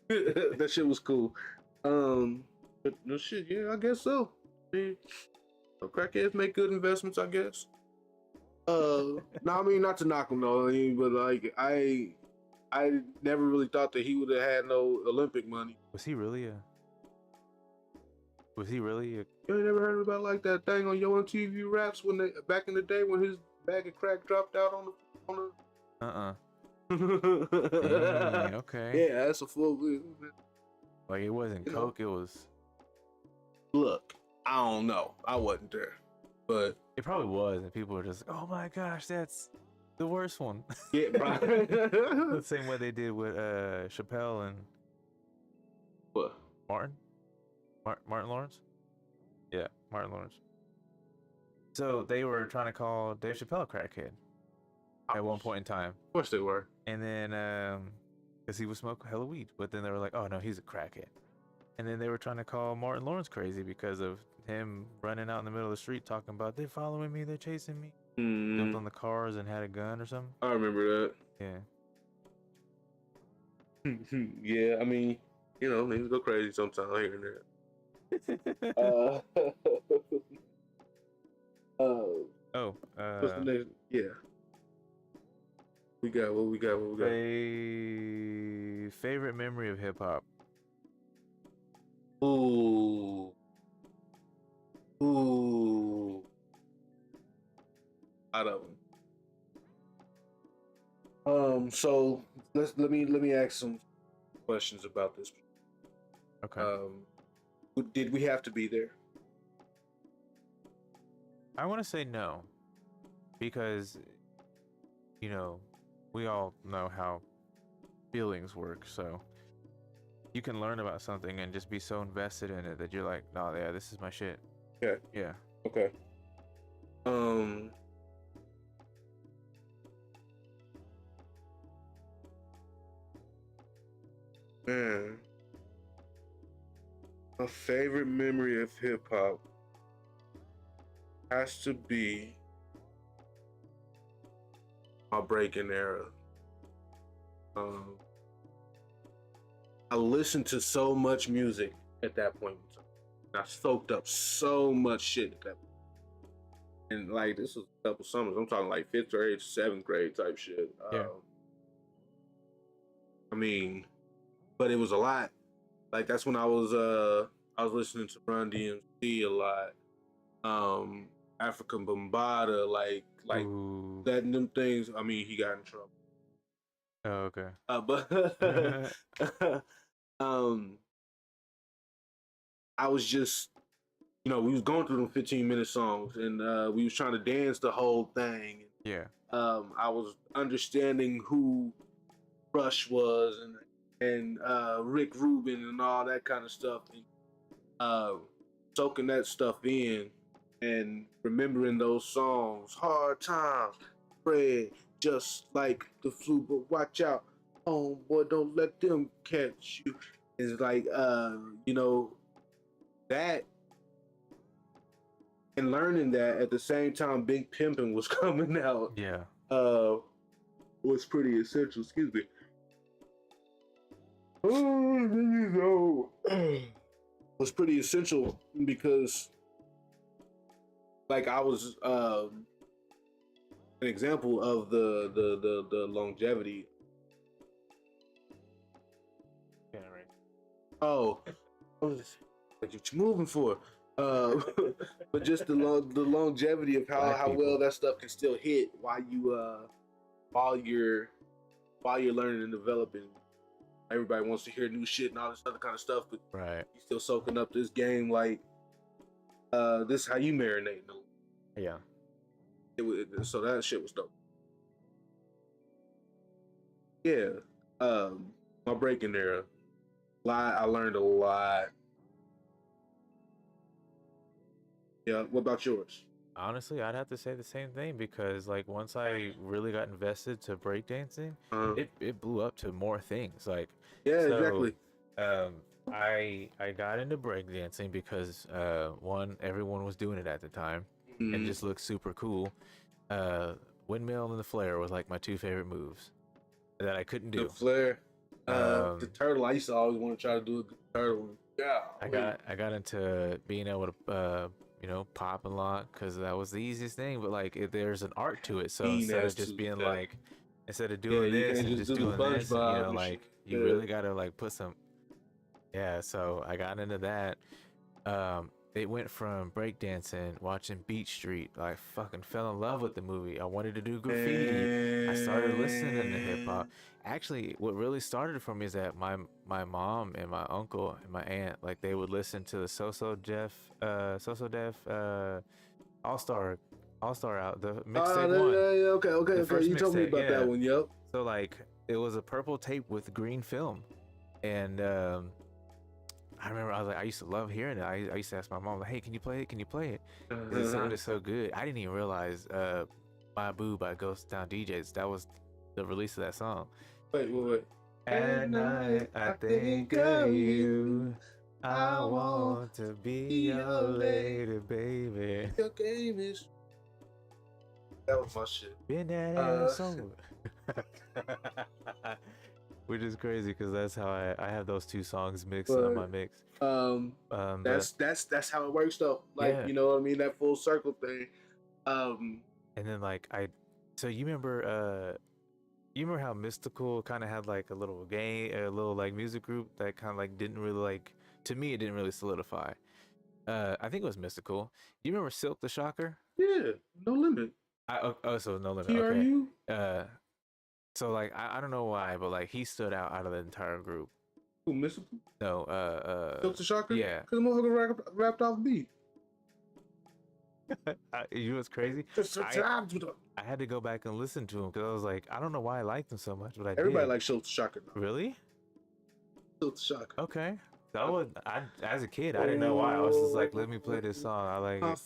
said, that shit was cool. But no shit. Yeah, I guess so. I mean, crackheads make good investments, I guess. No, I mean, not to knock him though. I mean, but like I never really thought that he would have had no Olympic money. Was he really a? You ain't never heard about like that thing on Yo MTV Raps when back in the day when his bag of crack dropped out on the on Uh-uh. the? Okay. Yeah, that's a full. Like it wasn't You know. Coke, it was. Look, I don't know. I wasn't there, but It probably was, and people were just like, "Oh my gosh, that's the worst one." yeah, bro. The same way they did with Chappelle and What? Martin. Martin Lawrence. Yeah, Martin Lawrence. So they were trying to call Dave Chappelle a crackhead at one point in time, Of course they were. and then because he would smoke hella weed, but then they were like, "Oh no, he's a crackhead." And then they were trying to call Martin Lawrence crazy because of him running out in the middle of the street talking about they're following me, they're chasing me. Jumped on the cars and had a gun or something. I remember that. Yeah. Yeah, I mean, you know, niggas go crazy sometimes here and there. What's the next? Yeah. What we got? Favorite memory of hip hop. Ooh. Out of them. So let me ask some questions about this. Okay. Did we have to be there? I want to say no, because you know we all know how feelings work. So you can learn about something and just be so invested in it that you're like, "No, yeah, this is my shit." Yeah. Yeah. Okay. Man, my favorite memory of hip hop has to be my breaking era. I listened to so much music at that point in time. I soaked up so much shit at that point. And like this was a couple summers. I'm talking like 5th grade, 7th grade type shit. Yeah. I mean, but it was a lot. Like that's when I was listening to Run DMC a lot. African Bombada, like Ooh. that them things. I mean, he got in trouble. Oh, okay. But I was just, you know, we was going through them 15-minute songs, and we was trying to dance the whole thing. Yeah. I was understanding who Rush was and Rick Rubin and all that kind of stuff, and soaking that stuff in and remembering those songs. Hard Times, Trae, Just Like the Flu, but watch out, oh boy, don't let them catch you. It's like you know, that, and learning that at the same time Big Pimpin' was coming out. Yeah. Was pretty essential. Excuse me. Oh, was pretty essential because, like, I was an example of the longevity. Yeah, right. Oh, what you moving for? But just the longevity of how well that stuff can still hit while you're learning and developing. Everybody wants to hear new shit and all this other kind of stuff, but Right. you still soaking up this game like this is how you marinate. Yeah. So that shit was dope. Yeah. My breaking era. I learned a lot. Yeah. What about yours? Honestly, I'd have to say the same thing because like once I really got invested to breakdancing, it blew up to more things. Like exactly. I got into breakdancing because one, everyone was doing it at the time and it just looked super cool. Windmill and the flare was like my 2 favorite moves that I couldn't do. The flare, the turtle. I used to always want to try to do a turtle. Yeah. I got into being able to you know, pop and lock because that was the easiest thing. But like, there's an art to it. So instead of just being like, instead of doing this and just doing this, you know, like you really gotta like put some. Yeah. So I got into that. it went from breakdancing, watching Beat Street. I fucking fell in love with the movie. I wanted to do graffiti. I started listening to hip hop. Actually, what really started for me is that my mom and my uncle and my aunt, like, they would listen to the So Def All Star out the mixtape one. Okay. First You told me mixtape, about that one. Yep. So like it was a purple tape with green film, and I remember I used to love hearing it. I used to ask my mom, like, "Hey, can you play it? Can you play it?" 'Cause it sounded so good. I didn't even realize "My Boo" by Ghost Town DJs, that was the release of that song. Wait. At night, I think of you. I want to be your lady, baby. Your game is. That was my shit. Been that asshole. Which is crazy because that's how I have those two songs mixed on my mix. That's how it works though. Like, Yeah. you know what I mean? That full circle thing. And then like so you remember how Mystical kind of had like a little like music group that kind of like didn't really like, to me it didn't really solidify. I think it was Mystical. You remember Silk the Shocker? Yeah, No Limit. So No Limit. TRU? Okay. So like I don't know why, but like he stood out of the entire group. Who, Mystical? No, Silk the Shocker? Yeah. Because the motherfucker rapped off beat. You know what's crazy? I had to go back and listen to him because I was like, I don't know why I liked him so much, but Everybody did. likes Silk the Shocker though. Really? Silk the Shocker. Okay. As a kid, I didn't know why. I was just like, let me play this song. I like it.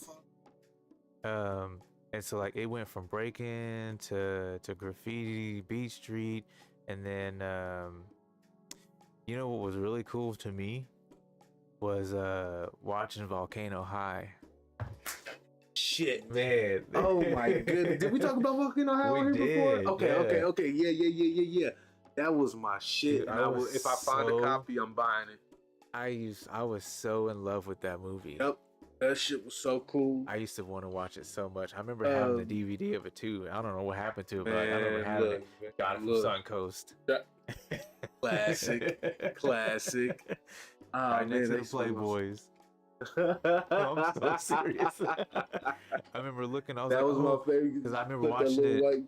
And so like it went from breaking to graffiti, Beat Street, and then you know what was really cool to me was watching Volcano High. Shit, man. Oh my goodness. Did we talk about Volcano High on here before? Okay. Yeah. That was my shit. Dude, if I find a copy, I'm buying it. I was so in love with that movie. Yep. That shit was so cool. I used to want to watch it so much. I remember having the DVD of it too. I don't know what happened to it, but like, I remember having it. Got it from Suncoast. Classic. Right next to the Playboys. No, I'm so serious. I remember looking. I was that like, was my favorite because I remember watching it.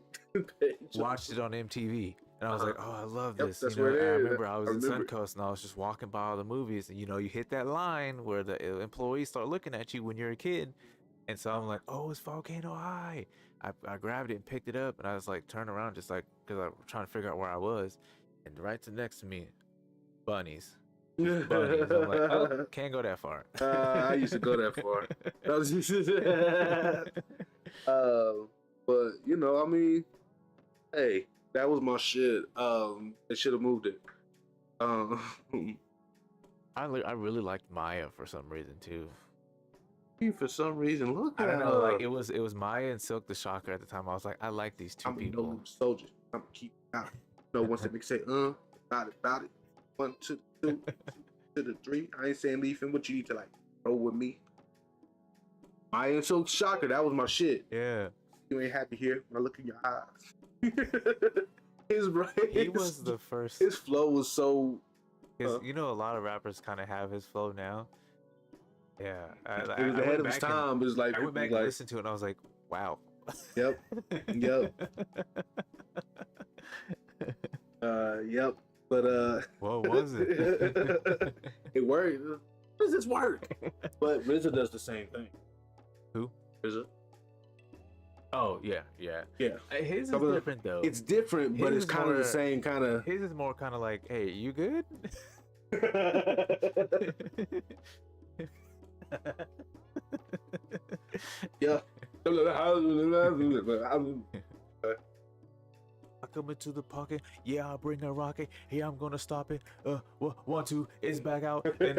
Watched it on MTV. And I was like, oh, I love this. That's you know, where I remember I was in Suncoast and I was just walking by all the movies. And, you know, you hit that line where the employees start looking at you when you're a kid. And so I'm like, oh, it's Volcano High. I grabbed it and picked it up. And I was like, turned around just like, because I was trying to figure out where I was. And right to next to me, bunnies. Bunnies. I'm like, oh, can't go that far. I used to go that far. But, you know, I mean, hey. That was my shit. They should have moved it. I really liked Maya for some reason too. For some reason, look. I don't know. Like it was Maya and Silk the Shocker at the time. I was like, I like these two people. I'm a soldier. I'm keep out. No, once they say about it. 1 to 2 to the 3. I ain't saying leave him, but you need to like roll with me. Maya and Silk the Shocker. That was my shit. Yeah. You ain't happy here. I look in your eyes. He was the first. His flow was so. You know, a lot of rappers kind of have his flow now. Yeah, it was ahead of his time. It was like I went back and listened to it, and I was like, wow. Yep. Yep. But what was it? It worked. Does this work? But RZA does the same thing. Who? RZA. Oh yeah. His is different though. It's different, but it's kind of the same kind of. His is more kind of like, "Hey, you good?" Yeah. I come into the pocket. Yeah, I'll bring a rocket. Here I'm gonna stop it. 1, 2, it's back out. And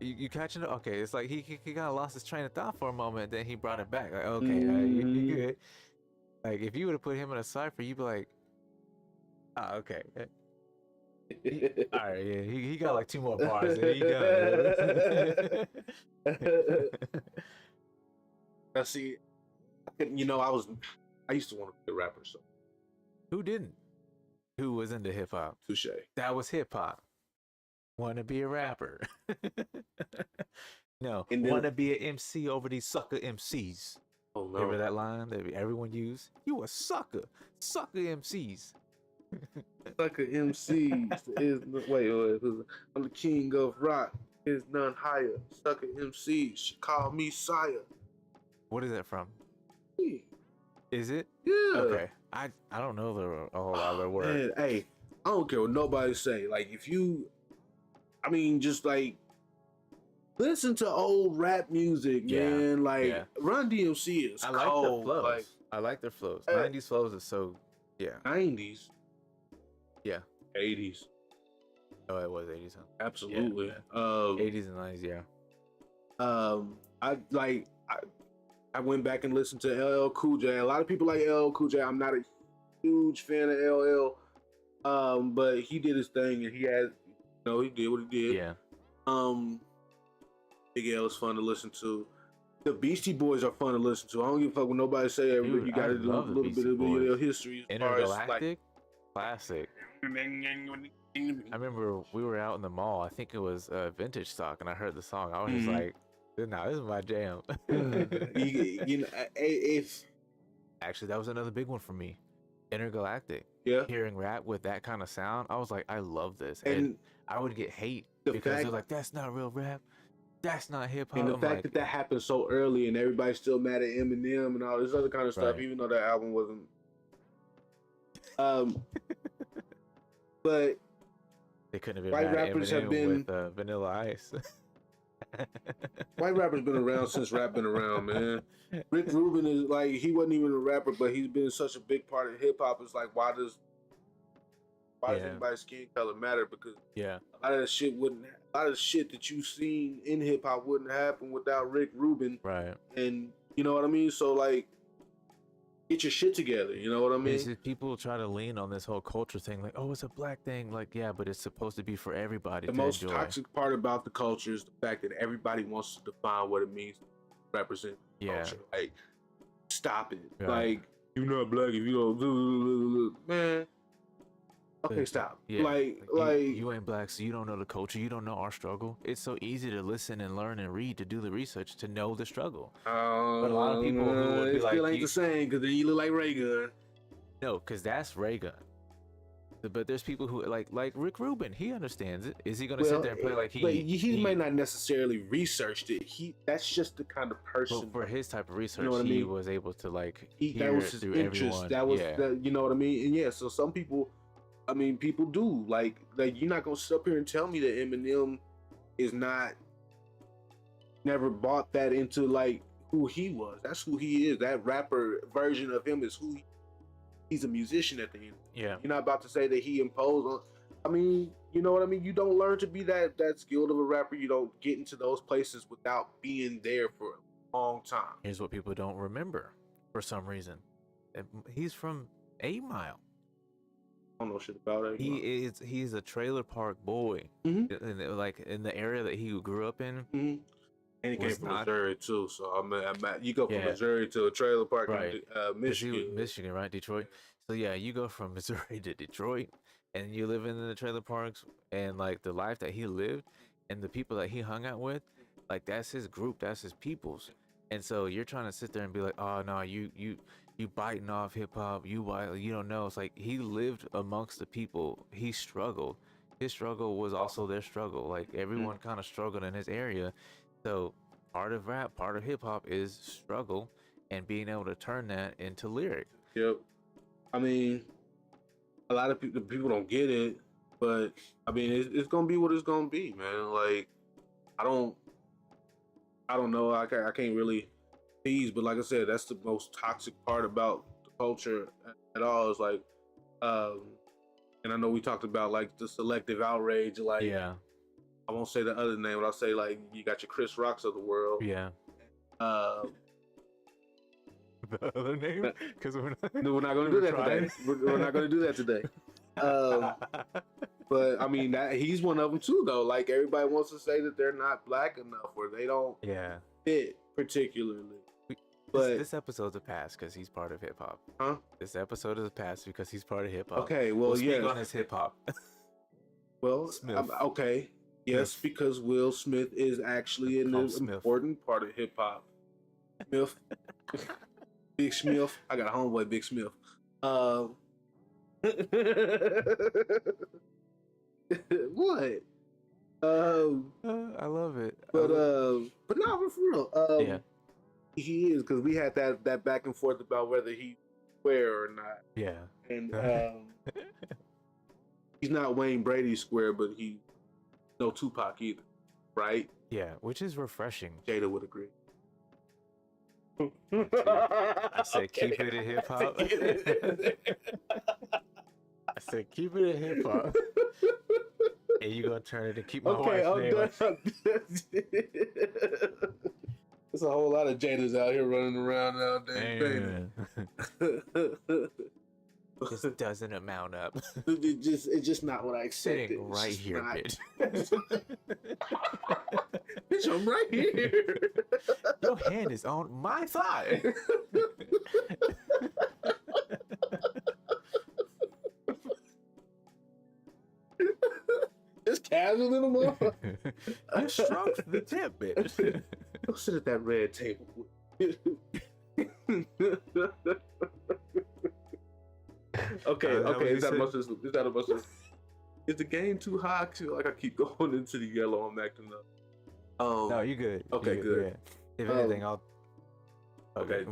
You catching it? Okay, it's like he kind of lost his train of thought for a moment, then he brought it back. Like, okay, you good. Like, if you would have put him in a cipher, you'd be like, oh, okay. All right, yeah, he got like 2 more bars, and he done. Now, see, you know, I used to want to be a rapper, so. Who didn't? Who was into hip hop? Touche. That was hip hop. wanna be a rapper. No, And then, wanna be an MC over these sucker MCs. oh Remember no, that line that everyone used? You a sucker, sucker MCs. sucker MCs is wait, I'm the king of rock. Is none higher. Sucker MCs should call me sire. What is that from? Yeah. Is it? Yeah. Okay. I don't know a whole lot of their work. Man, hey, I don't care what nobody say. Like if you, I mean, just like listen to old rap music, Yeah, man. Like yeah. Run DMC is I like cold. their flows. Like I like their flows. Hey. 90s flows is so yeah. 90s, Yeah. 80s, Oh, it was 80s. Huh? absolutely. Yeah. 80s and 90s, yeah. I went back and listened to LL Cool J. A lot of people like LL Cool J. I'm not a huge fan of LL, but he did his thing and he had, he did what he did. Yeah. Big L is fun to listen to. The Beastie Boys are fun to listen to. I don't give a fuck what nobody say. Dude, You got to I do a love the little bit Beastie of Boys. their history. As far as, Intergalactic, classic. I remember we were out in the mall. I think it was Vintage Stock, and I heard the song. I was just like, "Nah, this is my jam." If Actually, that was another big one for me. Intergalactic. yeah, Hearing rap with that kind of sound, I was like, I love this. and And I would get hate the because fact they're like, that's not real rap. That's not hip hop. and the I'm fact like, that happened so early and everybody's still mad at Eminem and all this other kind of stuff, Right. even though that album wasn't. But they couldn't have been white mad at rappers Eminem have been- with Vanilla Ice. white rappers been around since rap been around, man. Rick Rubin is like, he wasn't even a rapper, but he's been such a big part of hip hop. It's like, why does Yeah. anybody's skin color matter? Because Yeah. a lot of the shit that you've seen in hip hop wouldn't happen without Rick Rubin. Right. And you know what I mean? So like, get your shit together. You know what I mean? It's just people try to lean on this whole culture thing, like, oh, it's a black thing. Like, yeah, but it's supposed to be for everybody The to most enjoy. toxic part about the culture is the fact that everybody wants to define what it means to represent the Yeah. culture. Like, stop it. Right. Like, you're not black if you don't do, man. Okay, stop. Yeah. Like you ain't black, so you don't know the culture. You don't know our struggle. It's so easy to listen and learn and read, to do the research, to know the struggle. but a lot of people who would be it still like, ain't the same because then you look like Ray Gun. No, because that's Ray Gun. But there's people who like Rick Rubin. He understands it. Is he gonna sit there and play like But he might not necessarily researched it. That's just the kind of person. But for his type of research, know what I he mean? was able to like That hear was it his through interest. everyone. That was yeah. you know what I mean? And yeah, so some people, I mean, people do like you're not gonna sit up here and tell me that Eminem is never bought that into like who he was. That's who he is. That rapper version of him is who he's a musician at the end. Yeah. You're not about to say that he imposed on. I mean, you know what I mean? You don't learn to be that skilled of a rapper. You don't get into those places without being there for a long time. Here's what people don't remember for some reason. He's from 8 Mile. I don't know shit about it. He's a trailer park boy. Mhm. Like in the area that he grew up in. Mm-hmm. And he came Was from not- Missouri too, so I'm you go from Yeah. Missouri to a trailer park Right. in 'Cause he Michigan. was Michigan, right? Detroit. So yeah, you go from Missouri to Detroit, and you live in the trailer parks, and like the life that he lived, and the people that he hung out with, like that's his group, that's his peoples. And so you're trying to sit there and be like, oh no, you biting off hip hop, you don't know. It's like he lived amongst the people. He struggled. His struggle was also their struggle. Like everyone kind of struggled in his area. So part of rap, part of hip hop is struggle and being able to turn that into lyric. Yep. I mean, a lot of people don't get it, but I mean, it's gonna be what it's gonna be, man. Like, I don't know. I can't really tease, but like I said, that's the most toxic part about the culture at all. Is like, and I know we talked about like the selective outrage. Like, Yeah. I won't say the other name, but I'll say like you got your Chris Rocks of the world. Yeah. The other name? Because we're not. No, we're not going to do that today. We're not going to do that today. But I mean, he's one of them too, though. Like everybody wants to say that they're not black enough or they don't Yeah. fit particularly. But This episode's a pass because he's part of hip hop. huh? This episode is a pass because he's part of hip hop. Okay, well, We'll speak yeah. on his hip hop. Well, Smith. okay. Yes, because Will Smith is actually an important part of hip hop. Smith, Big Smith. I got a homeboy, Big Smith. What? I love it. But no, for real. Yeah. He is, because we had that back and forth about whether he square or not. Yeah. And he's not Wayne Brady square, but he no Tupac either, right? Yeah, which is refreshing. Jada would agree. I said keep it in hip hop. I said keep it in hip hop. And you gonna turn it and keep my wife's name. There's a whole lot of Jadas out here running around nowadays. Just doesn't amount up. It's just not what I expected. Sitting right here, bitch. Bitch, I'm right here. Your hand is on my thigh. It's casual in the morning. I stroked the tip, bitch. Go sit at that red table. Okay. Is that much? Is the game too high? Like I keep going into the yellow. I'm acting up. No, you good. Okay, you good. Yeah. If anything, I'll. Okay.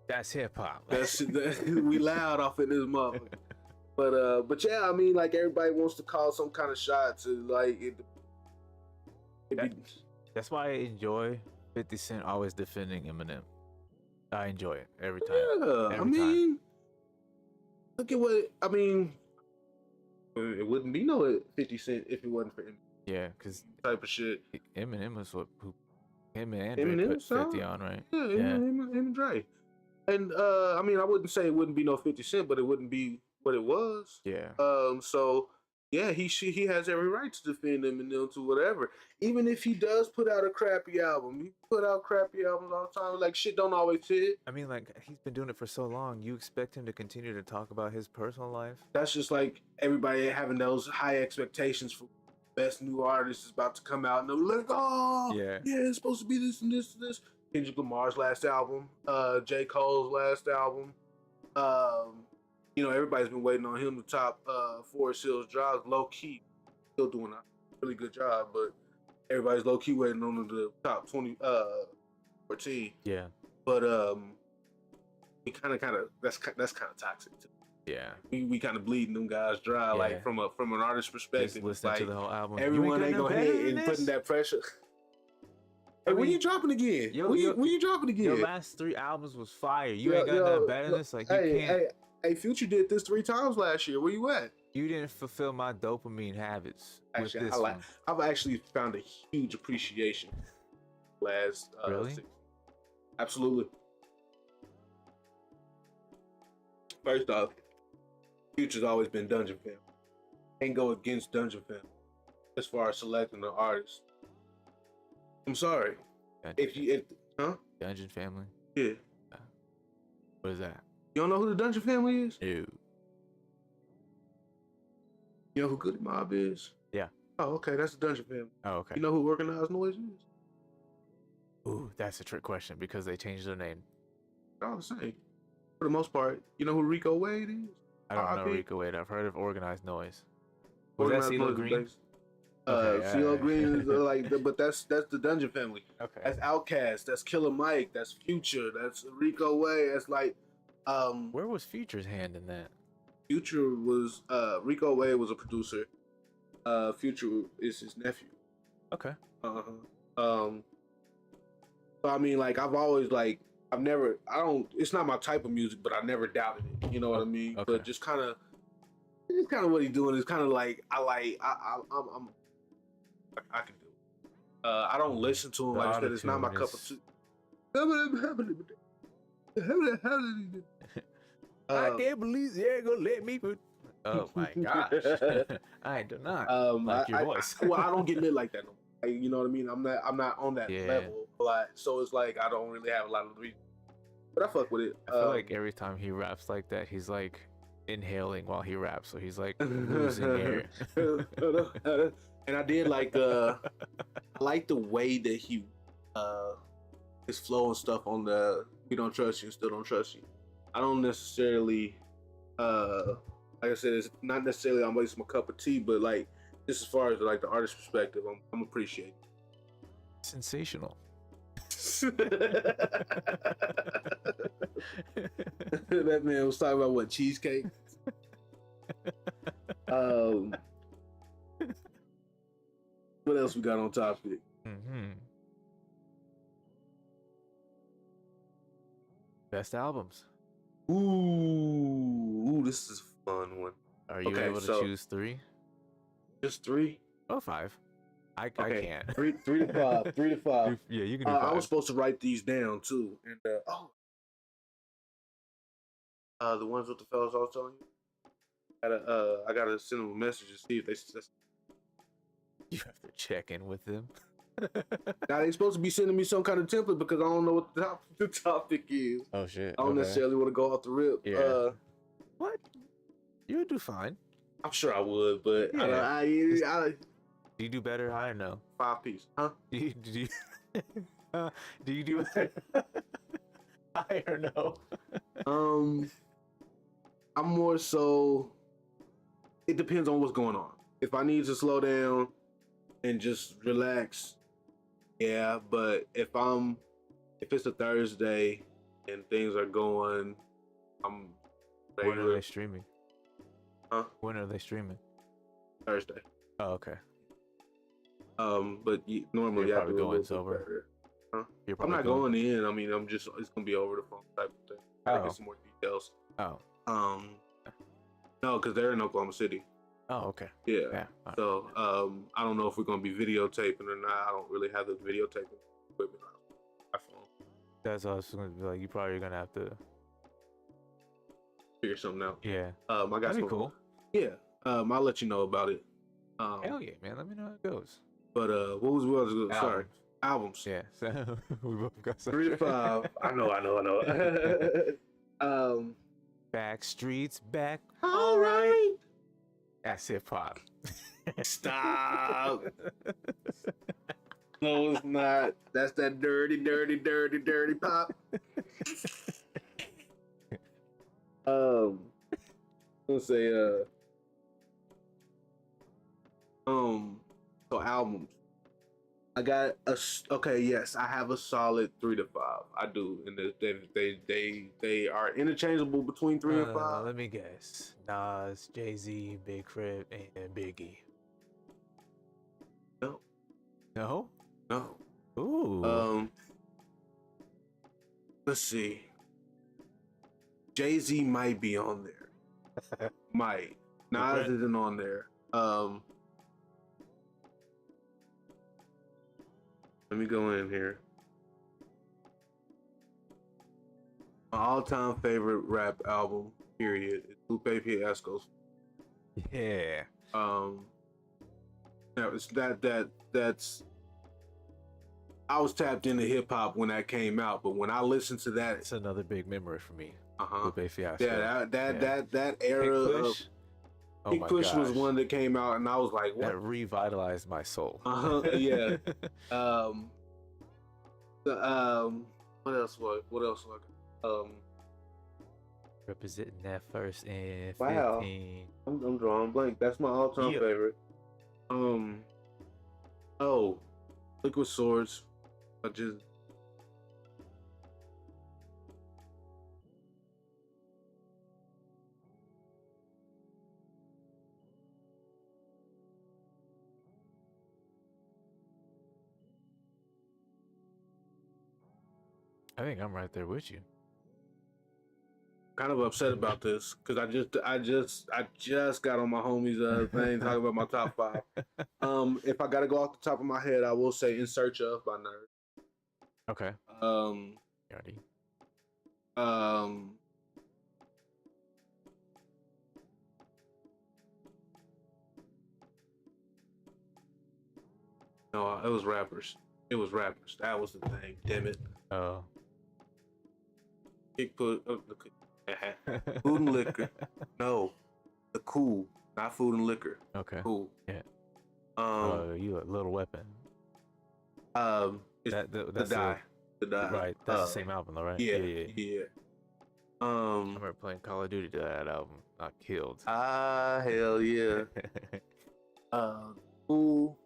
That's hip hop. We loud off in this motherfucker. But yeah, I mean, like everybody wants to call some kind of shots, and like that's why I enjoy 50 Cent always defending Eminem. I enjoy it every time. Yeah, every time. Look at what I mean. It wouldn't be no 50 Cent if it wasn't for Eminem. Yeah, because type of shit. Eminem was who him and Dre put 50 on, right? Yeah, Eminem and Dre. And I mean, I wouldn't say it wouldn't be no 50 Cent, but it wouldn't be what it was. Yeah. So yeah, he has every right to defend Eminem to whatever. Even if he does put out a crappy album, he put out crappy albums all the time. Like shit don't always hit. I mean, like he's been doing it for so long. You expect him to continue to talk about his personal life? That's just like everybody having those high expectations for best new artist is about to come out, and they're like, oh, yeah, it's supposed to be this and this and this. Kendrick Lamar's last album, J. Cole's last album. You know, everybody's been waiting on him to top Forest Hills Drive. Low key, still doing a really good job, but everybody's low key waiting on him to top 14. Yeah, but we kind of that's kind of toxic too. Yeah, we kind of bleeding them guys dry, like from an artist perspective. Just listening to the whole album. Everyone ain't gonna hit and putting that pressure. Hey, when you dropping again? When you dropping again? Your last 3 albums was fire. You ain't got that better than this. Like you can't. Hey, Future did this 3 times last year. Where you at? You didn't fulfill my dopamine habits. Actually, I've actually found a huge appreciation last. Really? Absolutely. First off, Future's always been Dungeon Family. Can't go against Dungeon Family as far as selecting an artist. I'm sorry. Dungeon Family? Yeah. What is that? You don't know who the Dungeon Family is? No. You know who Goody Mob is? Yeah. Oh, okay. That's the Dungeon Family. Oh, okay. You know who Organized Noise is? Ooh, that's a trick question because they changed their name. They're all the same. For the most part. You know who Rico Wade is? I don't know Rico Wade. I've heard of Organized Noise. Was that CeeLo Green? CeeLo Green is like, but that's the Dungeon Family. Okay. That's Outkast. That's Killer Mike. That's Future. That's Rico Wade. That's like. Where was Future's hand in that? Future was Rico Wade was a producer. Future is his nephew. Okay. So I mean, like it's not my type of music, but I never doubted it. You know what I mean? Okay. But just kind of what he's doing is kind of like I can do it. I don't listen to him like I said. It's not my cup of tea. I can't believe you ain't gonna let me put. Oh my gosh! I do not like your voice. I don't get lit like that no more. Like, you know what I mean? I'm not on that level a lot. So it's like I don't really have a lot of reason. But I fuck with it. I feel like every time he raps like that, he's like inhaling while he raps, so he's like losing air. And I did like I like the way that he his flow and stuff on the "We Don't Trust You, Still Don't Trust You." I don't necessarily like I said, it's not necessarily always my cup of tea, but like just as far as like the artist perspective, I'm appreciating. Sensational. That man was talking about what, cheesecake? What else we got on topic? Best albums. Ooh, this is a fun one. Are you able to choose 3? Just 3? Oh, 5. I can't. 3 to 5. 3 to 5. Yeah, you can do 5. I was supposed to write these down too, and the ones with the fellas I was telling you. I gotta send them a message to see if they. You have to check in with them. Now they supposed to be sending me some kind of template because I don't know what the topic is. Oh shit! I don't necessarily want to go off the rip. Yeah. What? You would do fine. I'm sure I would, but yeah. Do you do better? I don't know. 5-piece, huh? Do you do better? I don't know. I'm more so. It depends on what's going on. If I need to slow down and just relax, yeah. But if it's a Thursday and things are going, I'm. When are they streaming? Huh? When are they streaming? Thursday. Oh, okay. But normally you're I have to go in sober. Huh? I'm not going in. I mean, it's gonna be over the phone type of thing. I get some more details. Oh. No, because they're in Oklahoma City. Oh, okay. Yeah. So, I don't know if we're gonna be videotaping or not. I don't really have the videotaping equipment on my phone. That's what I was gonna be like. You probably gonna have to figure something out. Yeah. I got That'd be cool. Yeah. I'll let you know about it. Hell yeah, man. Let me know how it goes. But what was good? Sorry. Albums. Yeah. So we both got 3 to 5. I know. Backstreet's back. All right. That's hip hop. Stop. No, it's not. That's that dirty pop. Let's say so albums. I got yes, I have a solid 3 to 5. I do, and they are interchangeable between 3 and 5. Let me guess: Nas, Jay-Z, Big Crit, and Biggie. No. Ooh. Let's see. Jay-Z might be on there. Might. Nas isn't on there. Let me go in here. My all-time favorite rap album, period, is Lupe Fiasco's. Yeah. That's. I was tapped into hip hop when that came out, but when I listened to that, it's another big memory for me. Lupe Fiasco. Yeah, that era of Big Push was one that came out, and I was like, "What?" That revitalized my soul. Yeah. What else? Representing that first and 15. Wow. I'm drawing blank. That's my all-time favorite. Liquid Swords. I think I'm right there with you. Kind of upset about this because I just got on my homies thing talking about my top 5. If I gotta go off the top of my head, I will say "In Search Of" by Nerd. Okay. No, it was rappers. That was the thing. Damn it. Oh. Kick push. Food and liquor. No, the cool, not food and liquor. Okay. Cool. Yeah. Um, You a Little Weapon. it's That's the die. The die. right. That's the same album, though, right? Yeah. Yeah. Yeah. I remember playing Call of Duty to that album. Not killed. Hell yeah. Cool.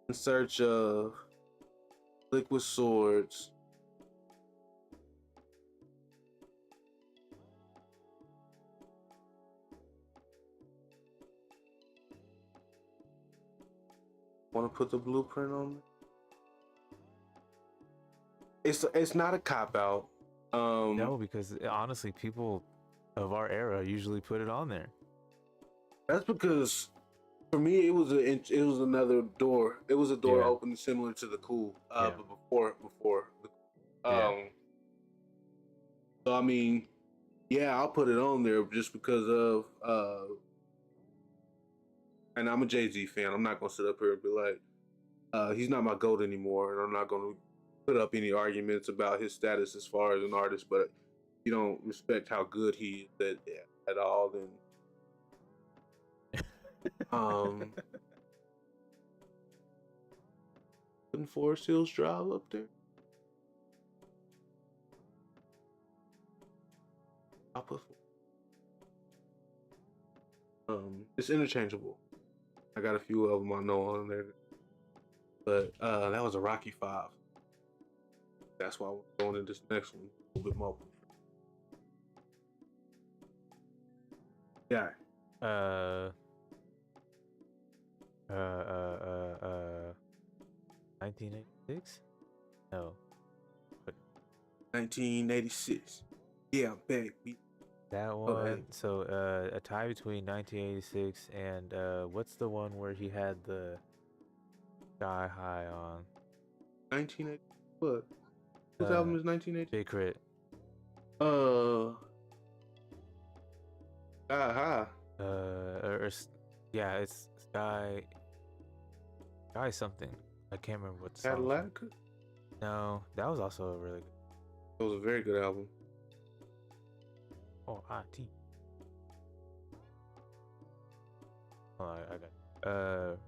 In search of liquid swords. Want to put the blueprint on it? It's not a cop out. No, because honestly, people of our era usually put it on there. That's because for me it was another door. It was a door Yeah. open similar to the cool. Yeah. But before Yeah. So I mean, yeah, I'll put it on there just because of and I'm a Jay-Z fan. I'm not gonna sit up here and be like, he's not my GOAT anymore, and I'm not gonna put up any arguments about his status as far as an artist. But if you don't respect how good he is at all, then couldn't Forest Hills Drive up there? I'll put. It's interchangeable. I got a few of them I know on there, but that was a Rocky 5. That's why we're going into this next one a little bit more. Yeah. 1986? No. 1986. Yeah, I'm back. That one. So a tie between 1986 and what's the one where he had the Sky High on? 1980. What? Whose album is 1980? Big Crit. Sky High. Yeah, it's Sky something. I can't remember what the song Cadillac? No, that was also a really good. It was a very good album. Oh, IT. Oh, I got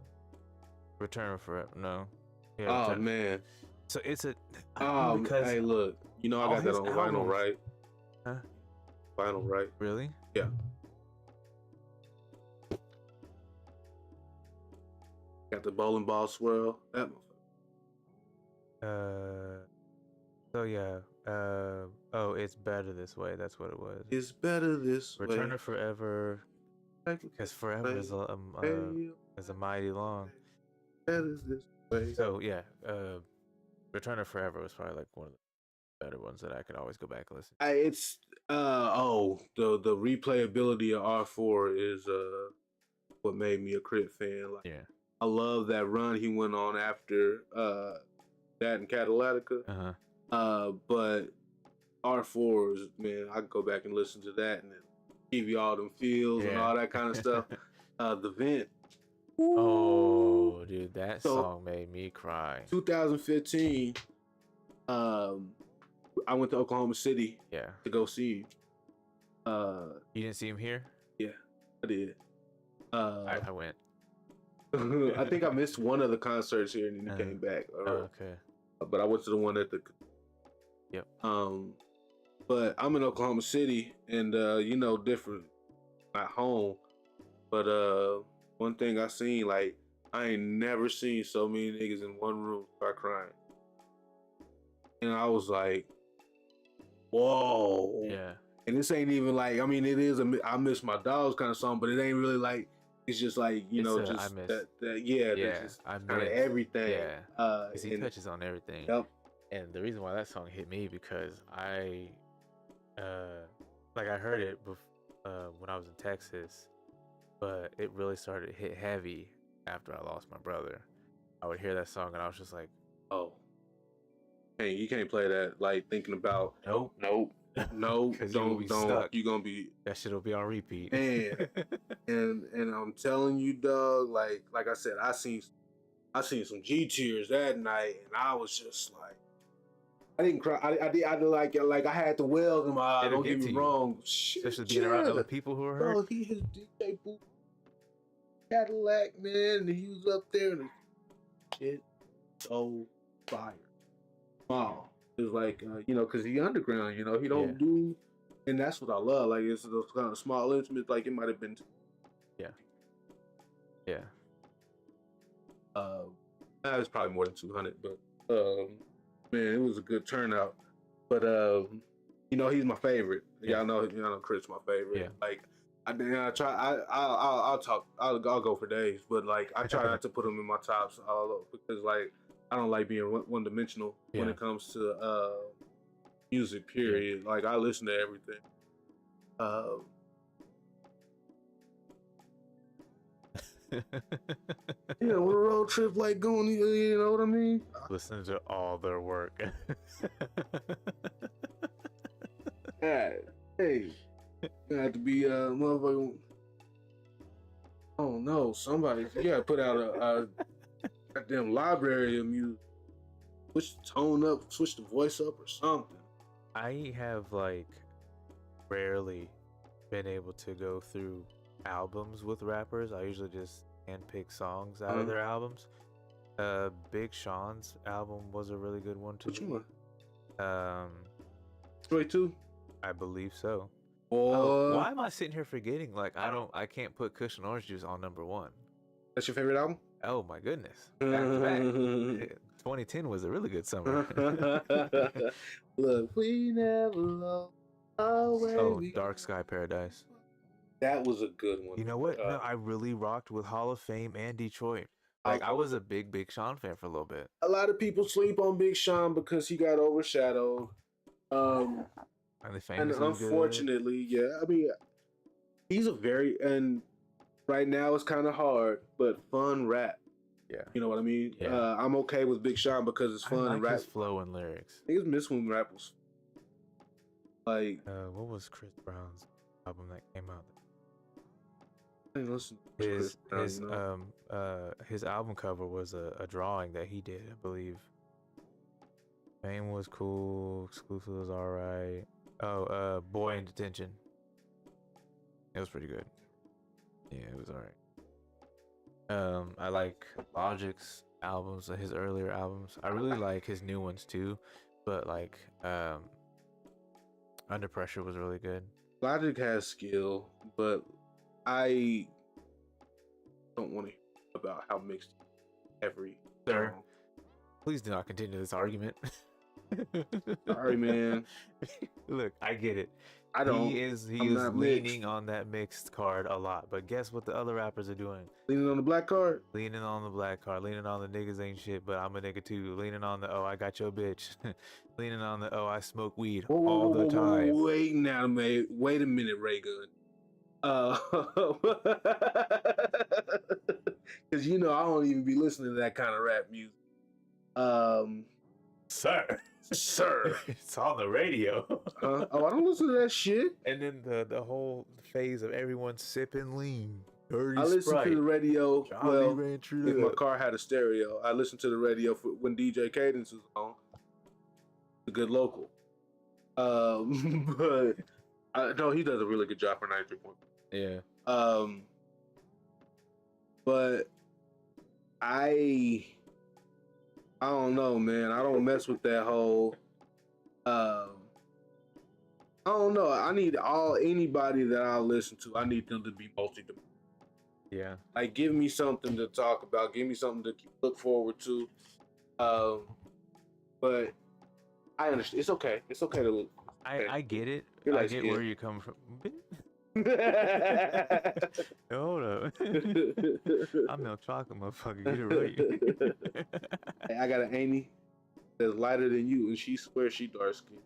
Return Forever. No. Yeah, man. So it's a because hey, look, you know I got that on vinyl, right? Huh? Vinyl, right? Really? Yeah. Got the bowling ball swirl. That motherfucker. So yeah. It's Better This Way. That's what it was. It's better this way. Return to Forever. Because forever is a mighty long. Better this way. So yeah. Return to Forever was probably like one of the better ones that I could always go back and listen. It's the replayability of R4 is what made me a Crit fan. Like, yeah. I love that run he went on after that and Catalytica. But R4's, man, I could go back and listen to that and give you all them feels and all that kind of stuff. The Vent. Ooh. Oh, dude, that song made me cry. 2015, I went to Oklahoma City to go see him. You didn't see him here? Yeah, I did. I went. I think I missed one of the concerts here and then he came back. Okay. But I went to the one at the. Yep. But I'm in Oklahoma City and different at home. But one thing I seen, like, I ain't never seen so many niggas in one room start crying. And I was like, whoa. Yeah. And this ain't even like, I mean, it is a I Miss My Dogs kind of song, but it ain't really like, it's just like, just kind of everything. Yeah. Because he touches on everything. Yep. And the reason why that song hit me because I heard it when I was in Texas, but it really started to hit heavy after I lost my brother. I would hear that song and I was just like, oh, hey, you can't play that like thinking about nope, don't you're gonna be that shit'll be on repeat. And I'm telling you, Doug, like I said, I seen some G tears that night and I was just like, I didn't cry. I did like I had the wells in my eye. It'll Don't get get me to you. wrong. Shit, Especially being around other people who are hurt. bro, he his DJ booth Cadillac, man, and he was up there and shit so fire. Wow. It was like because he underground, he don't do, and that's what I love. Like it's those kind of small instruments. Like it might have been, Yeah. Yeah. That was probably more than 200, but man, it was a good turnout. But he's my favorite. Yeah. Y'all know Chris my favorite. Yeah. Like I try. I'll go for days, but like I try not to put them in my tops because like I don't like being one dimensional when it comes to music. Period. Yeah. Like I listen to everything. Yeah, what a road trip like going, you know what I mean? Listen to all their work. Hey, you have to be motherfucking. Oh no, somebody, you gotta put out a goddamn library of music. Switch the tone up, switch the voice up, or something. I have like rarely been able to go through albums with rappers. I usually just handpick songs out of their albums. Big Sean's album was a really good one too. Which one? Trae 2? I believe so. Why am I sitting here forgetting? Like I can't put Kush and Orange Juice on number 1. That's your favorite album? Oh my goodness! Back to back. 2010 was a really good summer. Look, we never lost our way. Oh, Dark Sky Paradise. That was a good one. You know what? No, I really rocked with Hall of Fame and Detroit. Like I was a big Sean fan for a little bit. A lot of people sleep on Big Sean because he got overshadowed. And unfortunately, I mean, he's and right now it's kind of hard, but fun rap. Yeah, you know what I mean. Yeah. I'm okay with Big Sean because it's fun and rap. His flow and lyrics. I think miss when rap was like. What was Chris Brown's album that came out? I didn't listen to his album cover was a drawing that he did, I believe. Fame was cool. Exclusive was alright. Oh, Boy in Detention. It was pretty good. Yeah, it was alright. I like Logic's albums, his earlier albums. I really like his new ones too, but like Under Pressure was really good. Logic has skill, but I don't want to hear about how mixed every sir. Please do not continue this argument. Sorry, man. Look, I get it. I don't. He is leaning on that mixed card a lot, but guess what the other rappers are doing? Leaning on the black card. Leaning on the black card. Leaning on the niggas ain't shit, but I'm a nigga too. Leaning on the I got your bitch. Leaning on the I smoke weed all the time. Wait now, mate. Wait a minute, Ray Gun. Because I don't even be listening to that kind of rap music. Sir, it's on the radio. Oh, I don't listen to that shit. And then the whole phase of everyone sipping lean. I listen to the radio. If my car had a stereo, I listened to the radio when DJ Cadence was on. A good local. But no, he does a really good job for 93 point. Yeah. But I don't know, man. I don't mess with that whole. I don't know. I need anybody that I listen to. I need them to be multi-dimensional. Yeah. Like, give me something to talk about. Give me something to look forward to. But I understand. It's okay. It's okay to. I get it. I get where you come from. Hold up. I'm milk chocolate, motherfucker. Get it right. I got an Amy that's lighter than you, and she swears she dark skinned.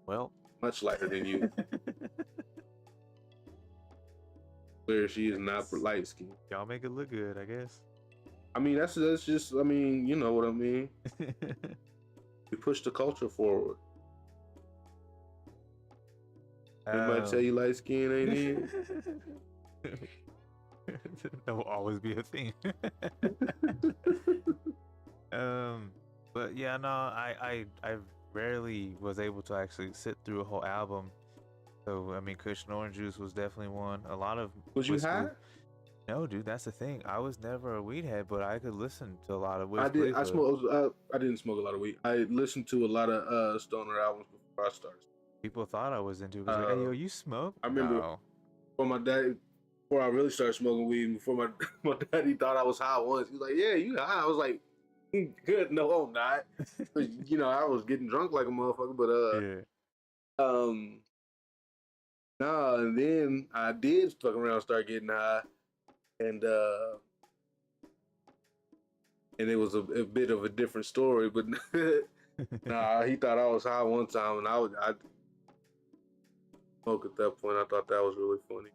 Well, much lighter than you. Where she is not light skinned. Y'all make it look good, I guess. I mean, that's just. I mean, you know what I mean. We push the culture forward. Anybody tell you light skin ain't it? That will always be a thing. But yeah, no, I rarely was able to actually sit through a whole album. So I mean, Kush and Orange Juice was definitely one. A lot of Was you Wiz high? Khalifa. No, dude, that's the thing. I was never a weed head, but I could listen to a lot of I Wiz did. Khalifa. I didn't smoke a lot of weed. I listened to a lot of stoner albums before I started. People thought I was into it. Cause like, hey, yo, you smoke? I remember No. before I really started smoking weed, before my my daddy thought I was high once. He was like, "Yeah, you high?" I was like, "Good, no, I'm not." You know, I was getting drunk like a motherfucker, but Yeah. nah. And then I did fuck around, and start getting high, and it was a bit of a different story. But nah, he thought I was high one time, and I smoked at that point. I thought that was really funny.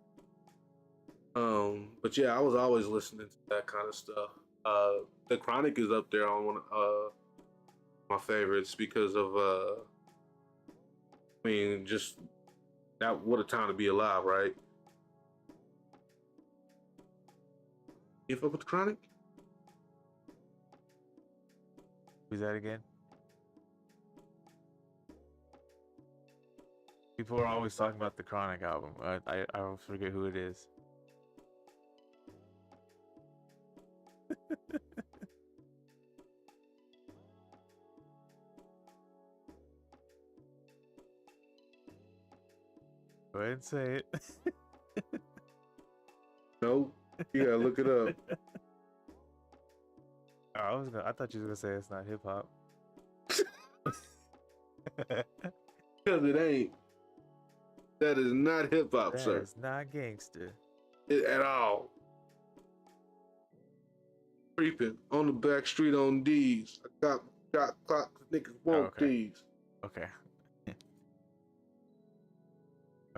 But yeah, I was always listening to that kind of stuff. The Chronic is up there on one my favorites because of I mean, just that what a time to be alive, right? You fuck with the Chronic? Who's that again? People are always talking about the Chronic album. I forget who it is. Go ahead and say it. No, you gotta look it up. I thought you was gonna say it's not hip hop. Because it ain't. That is not hip hop, sir. It's not gangster. At all. Creeping on the back street on D's. I got clock, niggas want okay. these. Okay.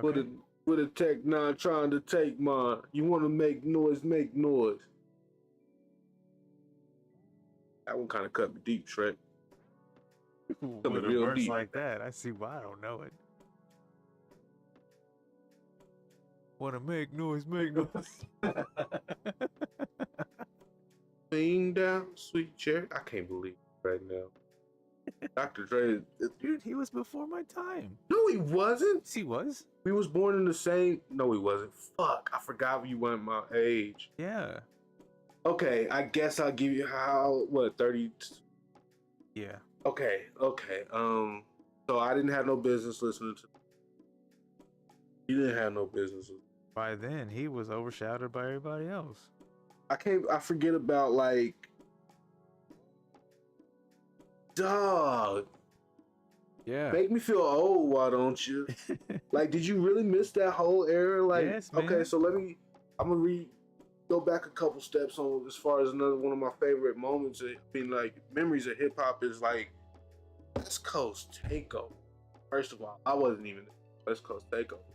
With a Tech 9 trying to take mine. You want to make noise, make noise. That one kind of cut me deep, Shrek. With a verse like that, I see why I don't know it. Want to make noise, make noise. Lean down, sweet cherry. I can't believe it right now. Dr. Dre. Dude, he was before my time. No, he wasn't. Yes, he was. We was born in the same. No, he wasn't. Fuck, I forgot you weren't my age. Yeah. Okay, I guess I'll give you 30? Yeah. Okay. So I didn't have no business listening to. You didn't have no business. By then, he was overshadowed by everybody else. I forget about like. Dog. Yeah. Make me feel old, why don't you? Like, did you really miss that whole era? Like, yes, man. Okay, so I'm gonna go back a couple steps on as far as another one of my favorite moments. I mean, like memories of hip hop is like West Coast Takeover. First of all, I wasn't even West Coast Takeover.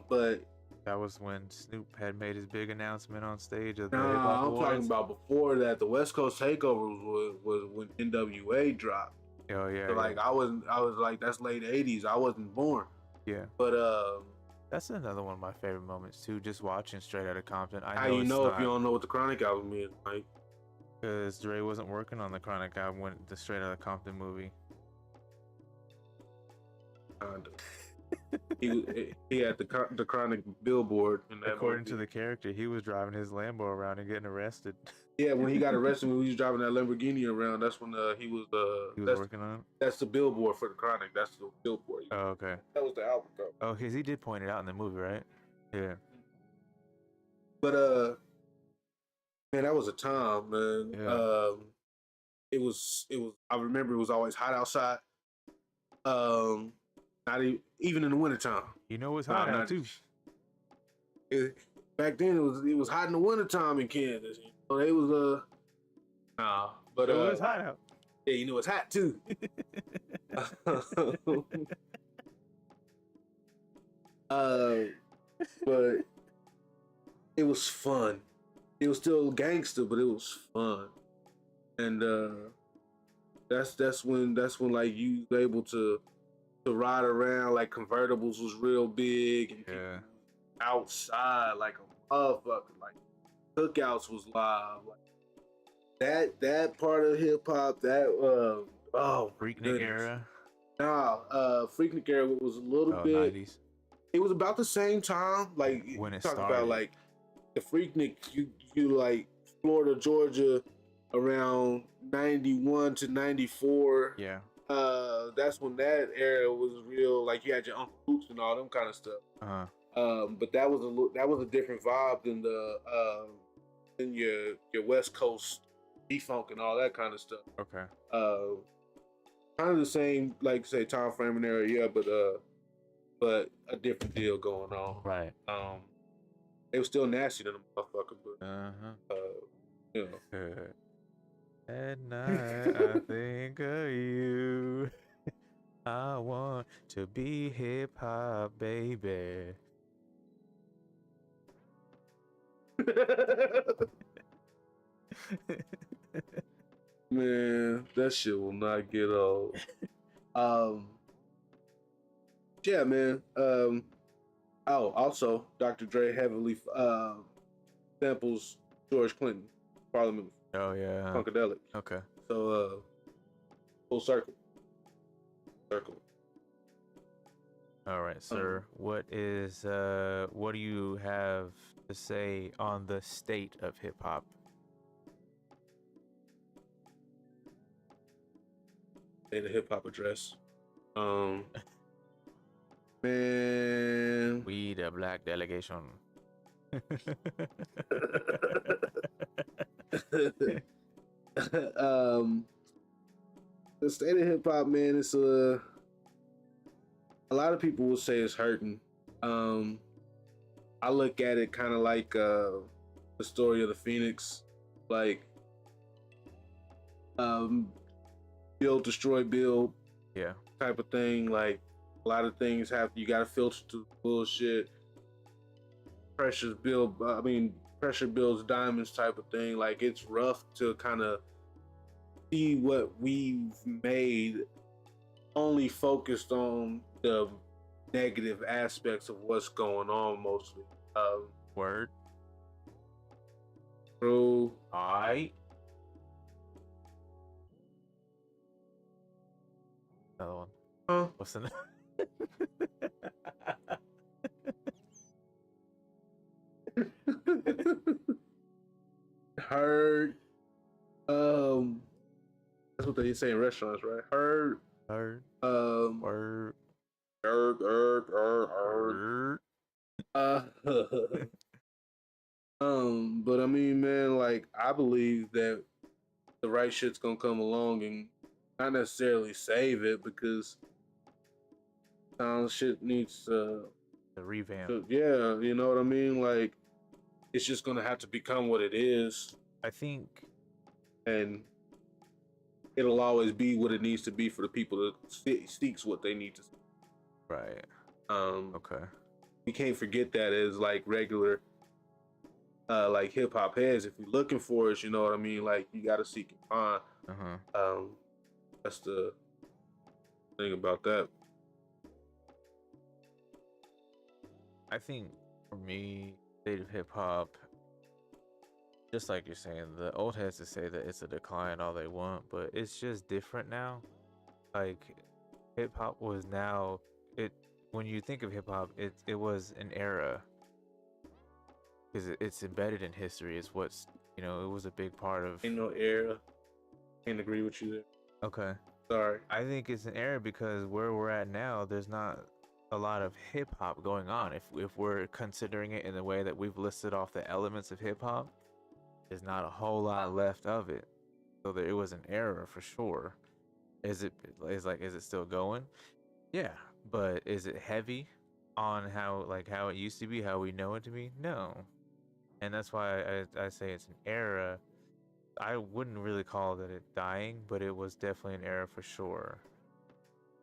But that was when Snoop had made his big announcement on stage of the Hip Hop Awards. I'm talking about before that. The West Coast Takeover was when NWA dropped. Oh yeah. So like I was like that's late '80s. I wasn't born. Yeah. But that's another one of my favorite moments too. Just watching Straight Outta Compton. How you know if you don't know what the Chronic album is, Mike? Because Dre wasn't working on the Chronic album when the Straight Outta Compton movie. Kinda. he had the Chronic billboard. According to the character, he was driving his Lambo around and getting arrested. Yeah, when he got arrested, when he was driving that Lamborghini around, that's when he was working on it. That's the billboard for the Chronic. That's the billboard. Oh, okay. That was the album cover. Oh, because he did point it out in the movie, right? Yeah. But man, that was a time, man. Yeah. It was. I remember it was always hot outside. Not even in the wintertime. You know it's hot out too. Back then it was hot in the wintertime in Kansas. So it was but it was hot out. Yeah, you know it's hot too. But it was fun. It was still gangster, but it was fun. And that's when like you was able to ride around. Like convertibles was real big, and yeah, outside like a motherfucker. Like cookouts was live. Like that part of hip hop, that oh my Freaknik goodness. era. Nah, Freaknik era was a little bit. 90s. It was about the same time. Like When it talk started. about like the Freaknik, you like Florida, Georgia, around 91 to 94. Yeah. That's when that era was real. Like you had your Uncle Hoops and all them kind of stuff. But that was a different vibe than your West Coast G-Funk and all that kind of stuff. Okay. Kind of the same, like say time frame and era, yeah, but a different deal going on. Right. It was still nasty to the motherfucker, but you know. At night I think of you. I want to be hip hop, baby. Man, that shit will not get old. Yeah, man. Also, Dr. Dre heavily samples George Clinton, Parliament. Oh yeah. Funkadelic. Okay. So full circle. All right, sir. What do you have to say on the state of hip hop? State of hip hop address. Man. We the black delegation. The state of hip hop, man, it's a lot of people will say it's hurting. I look at it kind of like the story of the Phoenix, like build, destroy, build, yeah, type of thing. Like a lot of things you got to filter through bullshit. Pressure builds diamonds, type of thing. Like it's rough to kind of see what we've made, only focused on the negative aspects of what's going on mostly. Word. True. Alright. Another one. Huh? What's the name? Heard. That's what they say in restaurants, right? Heard. Word. Word. But I mean, man, like I believe that the right shit's gonna come along and not necessarily save it, because shit needs the revamp. Yeah, you know what I mean? Like it's just gonna have to become what it is. I think, and it'll always be what it needs to be for the people that seeks what they need to see. Right. Okay. We can't forget that as like regular like hip hop heads. If you're looking for it, you know what I mean? Like you gotta seek and find. That's the thing about that. I think for me, state of hip hop, just like you're saying, the old heads to say that it's a decline all they want, but it's just different now. Like hip hop was now when you think of hip hop, it was an era, because it's embedded in history. It's what's, it was a big part of. Ain't no era. Can't agree with you there. Okay. Sorry. I think it's an era because where we're at now, there's not a lot of hip hop going on. If we're considering it in the way that we've listed off the elements of hip hop, there's not a whole lot left of it. So it was an era for sure. Is it still going? Yeah, but is it heavy on how it used to be, how we know it to be? No. And that's why I say it's an era. I wouldn't really call it dying, but it was definitely an era for sure.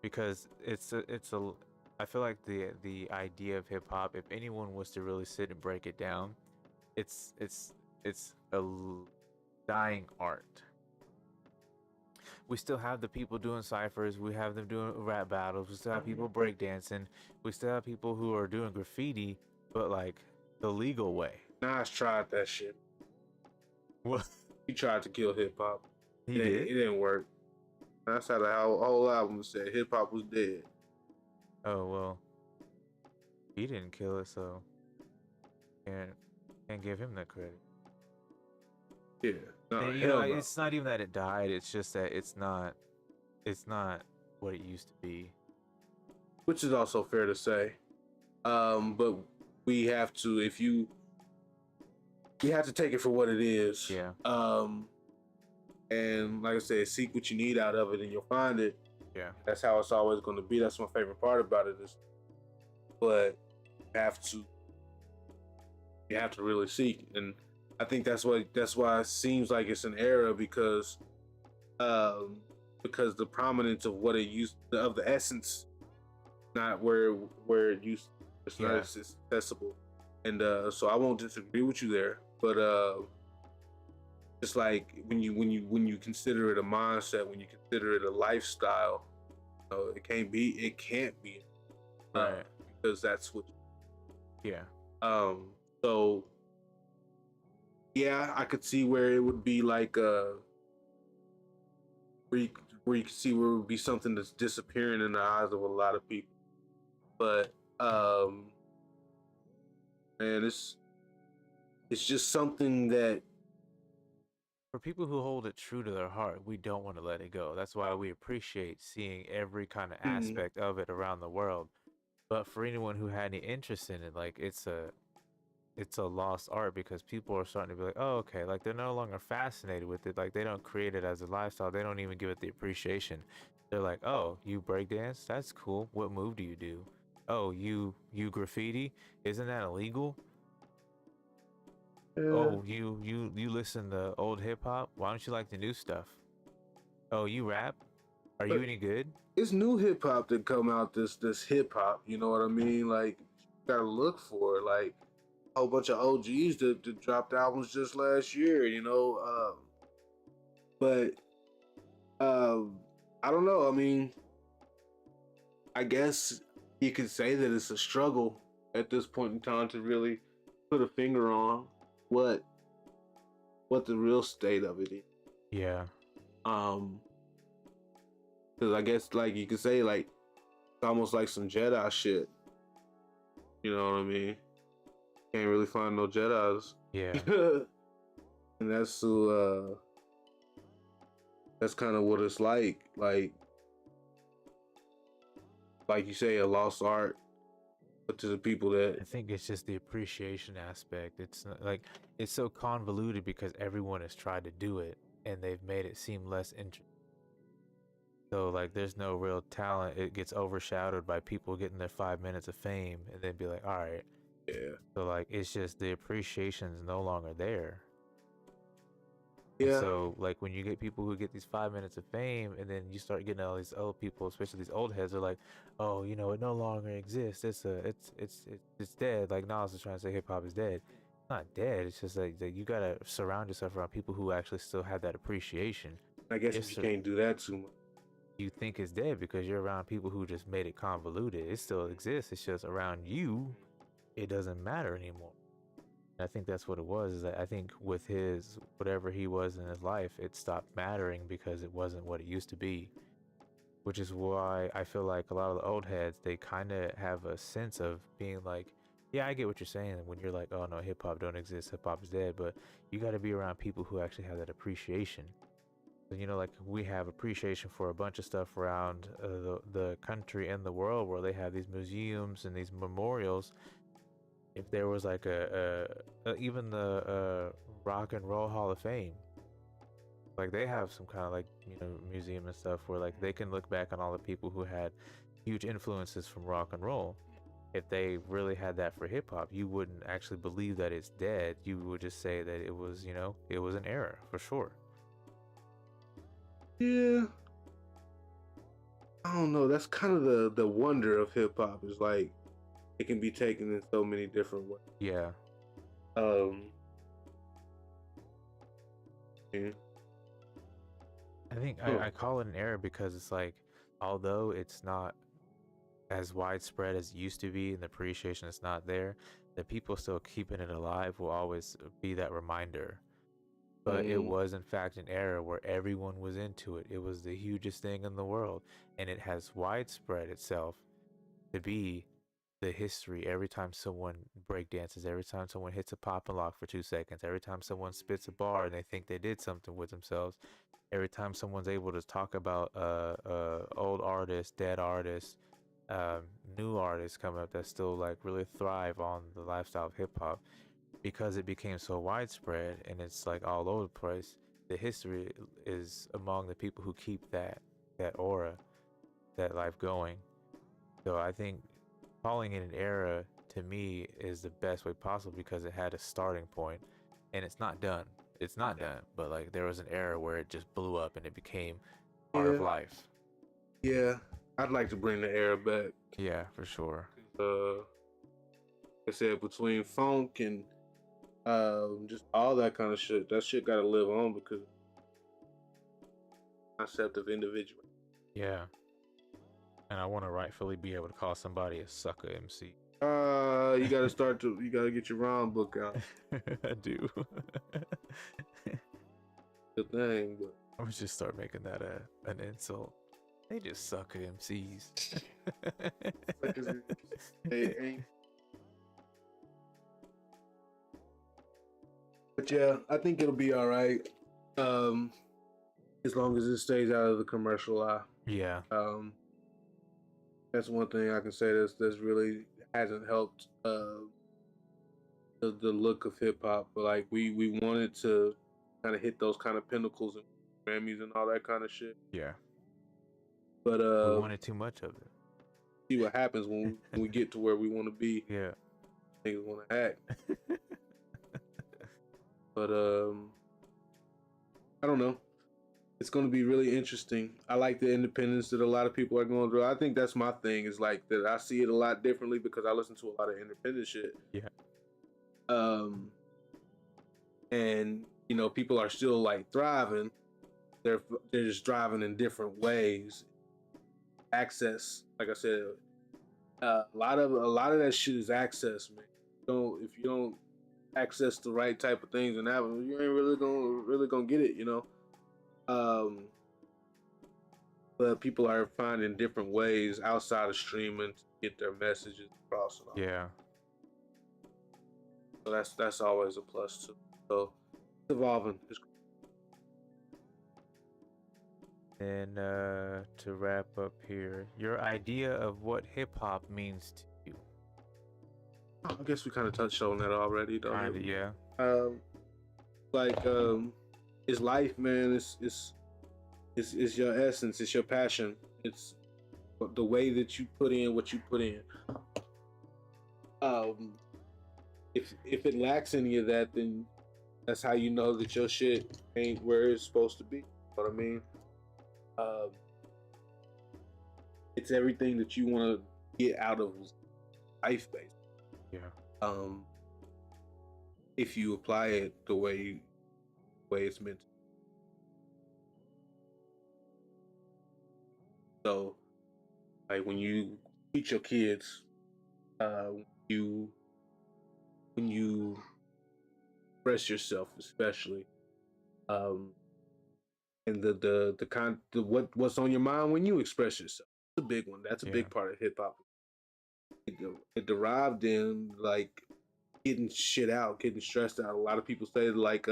Because I feel like the idea of hip hop, if anyone was to really sit and break it down, it's a dying art. We still have the people doing ciphers. We have them doing rap battles. We still have people breakdancing. We still have people who are doing graffiti, but like the legal way. Nas tried that shit. What? he tried to kill hip hop. He It did. didn't work. That's how the whole album said. Hip hop was dead. Oh well, he didn't kill it, so can't give him that credit. Yeah, no, And, hell no. it's not even that it died. It's just that it's not what it used to be. Which is also fair to say. But we have to, you have to take it for what it is. Yeah. And like I said, seek what you need out of it, and you'll find it. Yeah. That's how it's always going to be. That's my favorite part about it is, but you have to really seek, and I think that's why it seems like it's an era because the prominence of what it used of the essence, not where it used, it's not as accessible, and so I won't disagree with you there, but just like when you consider it a mindset, when you consider it a lifestyle, it can't be Right. because that's what. Yeah. So yeah, I could see where it would be like where you could see where it would be something that's disappearing in the eyes of a lot of people. But man, it's just something that For people who hold it true to their heart, we don't want to let it go. That's why we appreciate seeing every kind of aspect of it around the world. But for anyone who had any interest in it, like it's a lost art because people are starting to be like, oh, okay, like they're no longer fascinated with it. Like they don't create it as a lifestyle. They don't even give it the appreciation. They're like, oh, you breakdance? That's cool. What move do you do? Oh, you graffiti? Isn't that illegal? Oh, you listen to old hip hop? Why don't you like the new stuff? Oh, you rap? Are you any good? it's new hip hop that come out. This hip hop, you know what I mean? Like you gotta look for it. Like a whole bunch of OGs that dropped albums just last year, you know. But I don't know. I mean, I guess you could say that it's a struggle at this point in time to really put a finger on what the real state of it is. Yeah. Because I guess like you could say like it's almost like some Jedi shit. You know what I mean? Can't really find no Jedis. Yeah. And that's kind of what it's like. Like you say, a lost art, but to the people I that think it's just the appreciation aspect. It's not, like it's so convoluted because everyone has tried to do it and they've made it seem less interesting. So like there's no real talent. It gets overshadowed by people getting their 5 minutes of fame and then be like, all right. yeah. So like it's just the appreciation is no longer there. Yeah. And so like when you get people who get these 5 minutes of fame and then you start getting all these old people, especially these old heads, are like, oh, it no longer exists. It's dead. Like Nas is trying to say hip hop is dead. It's not dead. It's just like that you gotta surround yourself around people who actually still have that appreciation. I guess if you can't do that too much. You think it's dead because you're around people who just made it convoluted. It still exists. It's just around you, it doesn't matter anymore. I think that's what it was. Is that I think with his whatever he was in his life, it stopped mattering because it wasn't what it used to be. Which is why I feel like a lot of the old heads they kind of have a sense of being like, yeah, I get what you're saying when you're like, oh no, hip hop don't exist, hip hop is dead. But you got to be around people who actually have that appreciation. So, like we have appreciation for a bunch of stuff around the country and the world where they have these museums and these memorials. If there was like even the Rock and Roll Hall of Fame, like they have some kind of like museum and stuff where like they can look back on all the people who had huge influences from rock and roll. If they really had that for hip hop, you wouldn't actually believe that it's dead. You would just say that it was it was an era for sure. Yeah. I don't know. That's kind of the wonder of hip hop is like it can be taken in so many different ways. Yeah. Yeah. I think I call it an era because it's like, although it's not as widespread as it used to be and the appreciation is not there, the people still keeping it alive will always be that reminder. But it was in fact an era where everyone was into it. It was the hugest thing in the world, and it has widespread itself to be the history. Every time someone breakdances, every time someone hits a pop and lock for 2 seconds, every time someone spits a bar and they think they did something with themselves, every time someone's able to talk about old artists, dead artists, um, new artists coming up that still like really thrive on the lifestyle of hip hop, because it became so widespread and it's like all over the place. The history is among the people who keep that aura, that life going. So I think calling it an era to me is the best way possible because it had a starting point, and it's not done. It's not done, but like there was an era where it just blew up and it became part of life. Yeah, I'd like to bring the era back. Yeah, for sure. Like I said, between funk and just all that kind of shit, that shit gotta live on because concept of individual. Yeah. And I want to rightfully be able to call somebody a sucker MC. You gotta get your rhyme book out. I do. Good thing, but I'm gonna just start making that an insult. They just sucker MCs. But yeah, I think it'll be all right. As long as it stays out of the commercial eye. Yeah. That's one thing I can say that's really hasn't helped the look of hip hop. But like we wanted to kind of hit those kind of pinnacles and Grammys and all that kind of shit. Yeah. But we wanted too much of it. See what happens when we get to where we want to be. Yeah. Niggas want to act. But I don't know. It's going to be really interesting. I like the independence that a lot of people are going through. I think that's my thing, is like that I see it a lot differently because I listen to a lot of independent shit. Yeah. And you know, people are still like thriving. They're just thriving in different ways. Access, like I said, a lot of that shit is access, man. If you don't access the right type of things and that, you ain't really gonna get it, you know. But people are finding different ways outside of streaming to get their messages across. Yeah. So that's always a plus too. So it's evolving. And to wrap up here, your idea of what hip hop means to you. I guess we kind of touched on that already, though. Kinda, yeah. It's life, man. It's your essence. It's your passion. It's the way that you put in what you put in. If it lacks any of that, then that's how you know that your shit ain't where it's supposed to be. You know what I mean? It's everything that you want to get out of life, basically. Yeah. If you apply it the way it's meant to. So, like when you teach your kids, when you express yourself, especially, and what's on your mind when you express yourself. That's a big one. That's a big part of hip hop. It derived in like getting shit out, getting stressed out. A lot of people say like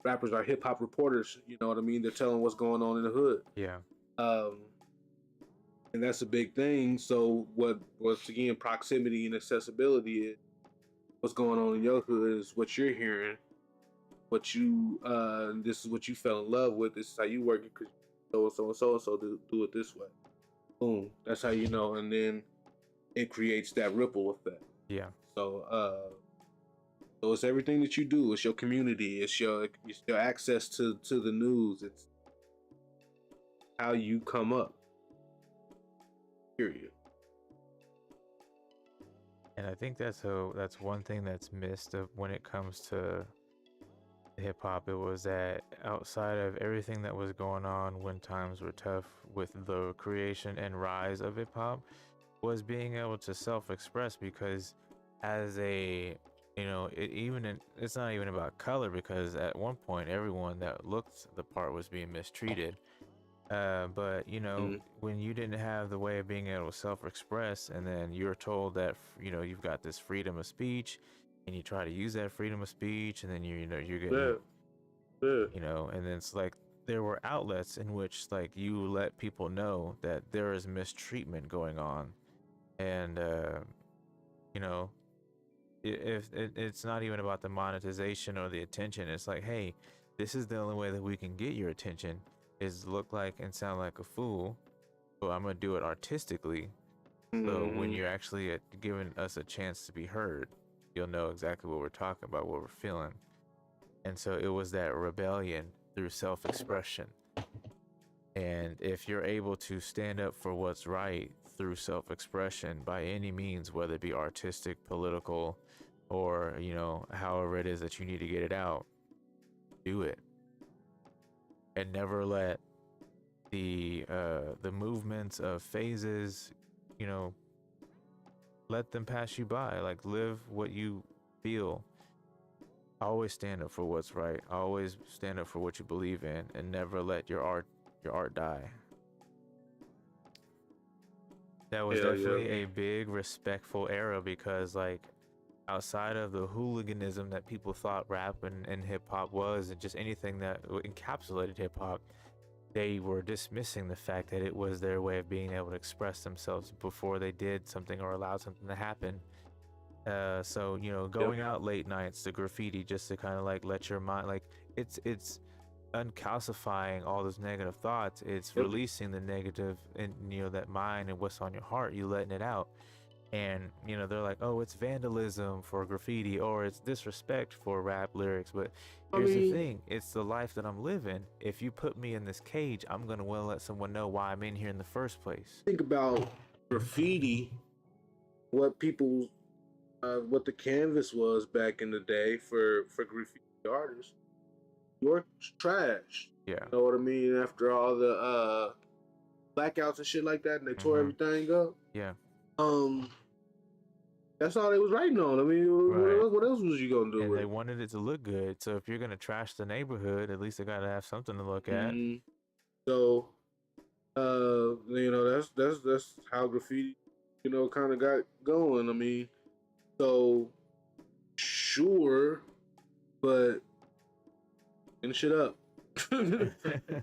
rappers are hip hop reporters. You know what I mean? They're telling what's going on in the hood. Yeah. And that's a big thing. So what's again proximity and accessibility is what's going on in your hood is what you're hearing. What you this is what you fell in love with. This is how you work it because so do it this way. Boom. That's how you know, and then it creates that ripple effect. Yeah. So it's everything that you do. It's your community. It's your access to the news. It's how you come up. Period. And I think that's one thing that's missed when it comes to hip hop. It was that outside of everything that was going on when times were tough with the creation and rise of hip hop, was being able to self-express, because as a it's not even about color, because at one point everyone that looked the part was being mistreated. But Mm-hmm. when you didn't have the way of being able to self-express, and then you're told that you've got this freedom of speech, and you try to use that freedom of speech, and then you're Yeah, getting, yeah. and then it's like there were outlets in which like you let people know that there is mistreatment going on, and you know if it's not even about the monetization or the attention. It's like, hey, this is the only way that we can get your attention, is look like and sound like a fool, so I'm gonna do it artistically. So when Mm-hmm. you're actually giving us a chance to be heard, you'll know exactly what we're talking about, what we're feeling. And so it was that rebellion through self-expression. And if you're able to stand up for what's right through self-expression by any means, whether it be artistic, political, or however it is that you need to get it out, do it. And never let the movements of phases, you know let them pass you by. Like, live what you feel. Always stand up for what's right. Always stand up for what you believe in, and never let your art die. That was Hell yeah. definitely a big respectful era, because like outside of the hooliganism that people thought rap and hip hop was, and just anything that encapsulated hip hop, they were dismissing the fact that it was their way of being able to express themselves before they did something or allowed something to happen. So Yep. going out late nights to graffiti just to kind of like let your mind, like, it's uncalcifying all those negative thoughts. It's Yep. releasing the negative in that mind and what's on your heart. You letting it out. And they're like, oh, it's vandalism for graffiti, or it's disrespect for rap lyrics. But I here's the mean, thing, it's the life that I'm living. If you put me in this cage, I'm gonna want to let someone know why I'm in here in the first place. think about graffiti, what people, what the canvas was back in the day for graffiti artists. You're trash. Yeah. You know what I mean? After all the blackouts and shit like that, and they tore Mm-hmm. everything up. Yeah. Um, that's all they was writing on. I mean, Right. what else was you gonna do And with they it? wanted it to look good. So if you're gonna trash the neighborhood, at least they gotta have something to look at. Mm-hmm. So, that's how graffiti, kind of got going. I mean, so sure, but finish it up.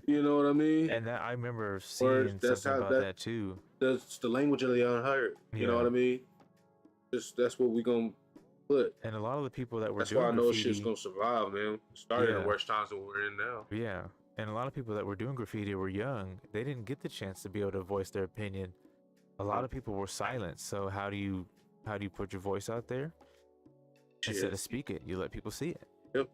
You know what I mean? And that I remember Or seeing something about that too. that's the language of the unheard. You know Yeah. what I mean? Just that's what we gonna put. And a lot of the people that were That's why doing I know shit's graffiti, gonna survive, man. It started in the yeah, worst times that we're in now. yeah. And a lot of people that were doing graffiti were young. They didn't get the chance to be able to voice their opinion. A lot of people were silent. So how do you put your voice out there? Instead Shit. of speak it, you let people see it. Yep.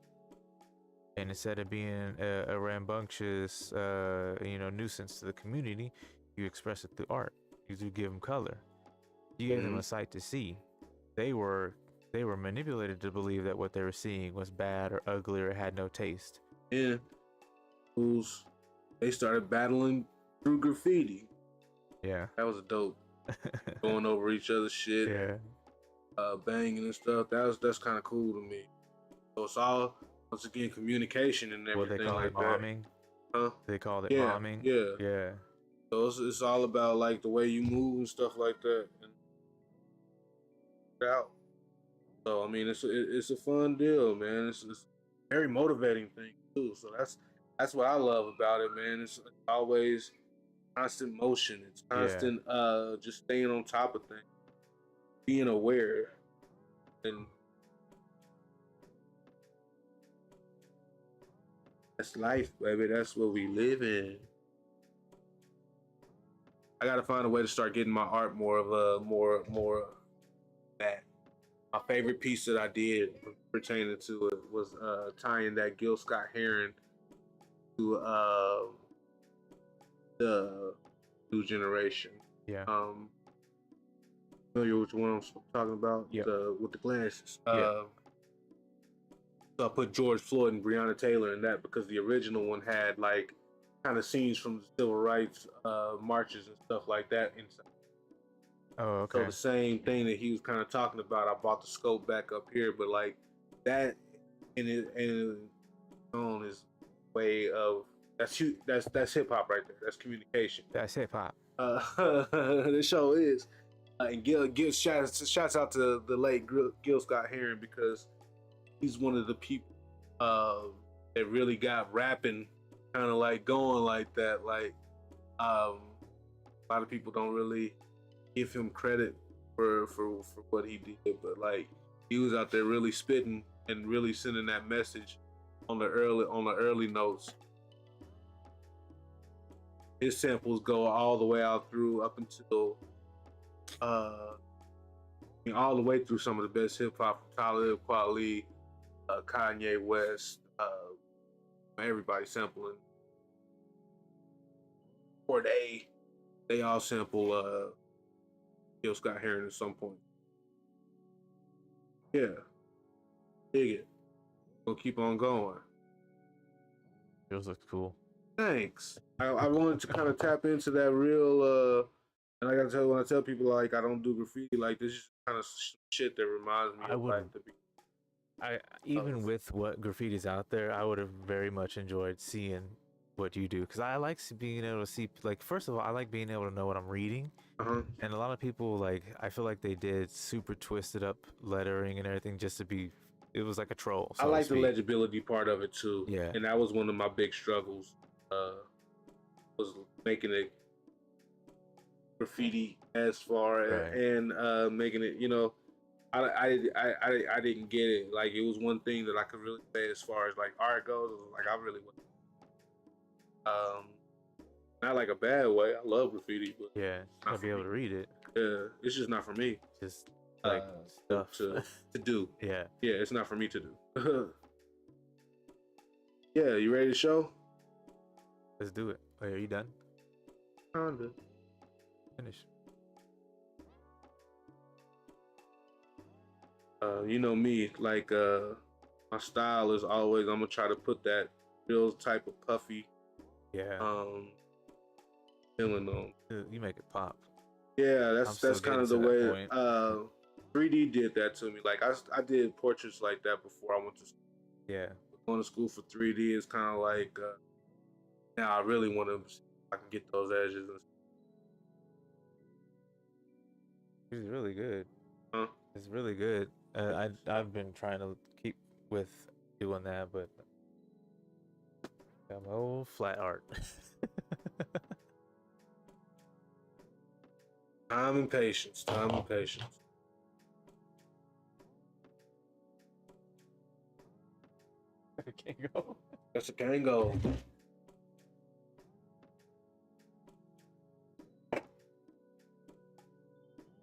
And instead of being a rambunctious, nuisance to the community, you express it through art. You do give them color. You gave them a sight to see. They were manipulated to believe that what they were seeing was bad or ugly or had no taste. And fools, they started battling through graffiti. Yeah. That was dope. Going over each other's shit, Yeah. banging and stuff. That's kind of cool to me. So it's all, once again, communication and What they everything call like it, that. momming. Huh? They called it Yeah, momming. yeah. Yeah. So it's all about like the way you move and stuff like that, and out. So I mean, it's a fun deal, man. It's a very motivating thing too. So that's what I love about it, man. It's always constant motion. It's Yeah. constant just staying on top of things, being aware, and that's life, baby. That's what we live in. I gotta find a way to start getting my art more of a more of that. My favorite piece that I did pertaining to it was tying that Gil Scott Heron to the new generation. Yeah. Familiar with the one I'm talking about? Yep. With the glasses. Yeah. So I put George Floyd and Breonna Taylor in that because the original one had like kind of scenes from the civil rights marches and stuff like that inside. Oh, So okay. the same thing that he was kind of talking about, I brought the scope back up here, but like that in its own is way of that's hip hop right there. That's communication. That's hip hop. The show is. And Gil shouts out to the late Gil Scott Heron because he's one of the people that really got rapping kind of like going like that. Like a lot of people don't really give him credit for what he did, but like he was out there really spitting and really sending that message on the early notes. His samples go all the way out through up until all the way through some of the best hip hop from Talib Kweli, Kanye West, everybody sampling. Or they all sample Gil Scott Heron at some point. Yeah, dig it. We'll keep on going. Yours looks cool. Thanks. I wanted to kind of tap into that real and I gotta tell you, when I tell people like I don't do graffiti, like this is kind of shit that reminds me I of would. like the Even with what graffiti's out there, I would have very much enjoyed seeing what you do because I like being able to see. Like, first of all, I like being able to know what I'm reading. uh-huh. And a lot of people, like, I feel like they did super twisted up lettering and everything just to be. It was like a troll. I So like the legibility part of it too. Yeah. And that was one of my big struggles. Was making it graffiti as far and making it, I didn't get it. Like it was one thing that I could really say as far as like art goes. Like I really wasn't. Not like a bad way. I love graffiti, but Yeah, I'll be able to read it. Yeah, it's just not for me. Just like stuff to do. Yeah. Yeah, it's not for me to do. Yeah, you ready to show? Let's do it. Wait, are you done? Kinda. Finish. You know me, like my style is always I'm gonna try to put that real type of puffy feeling on. You make it pop. Yeah, that's kind of the way 3D did that to me. Like I did portraits like that before I went to school. Yeah. Going to school for 3D is kind of like now I really want to see if I can get those edges. It's really good. Huh? It's really good. I've been trying to keep with doing that, but got my old flat art. Time and patience. Time and patience. Can't go. That's a Kango.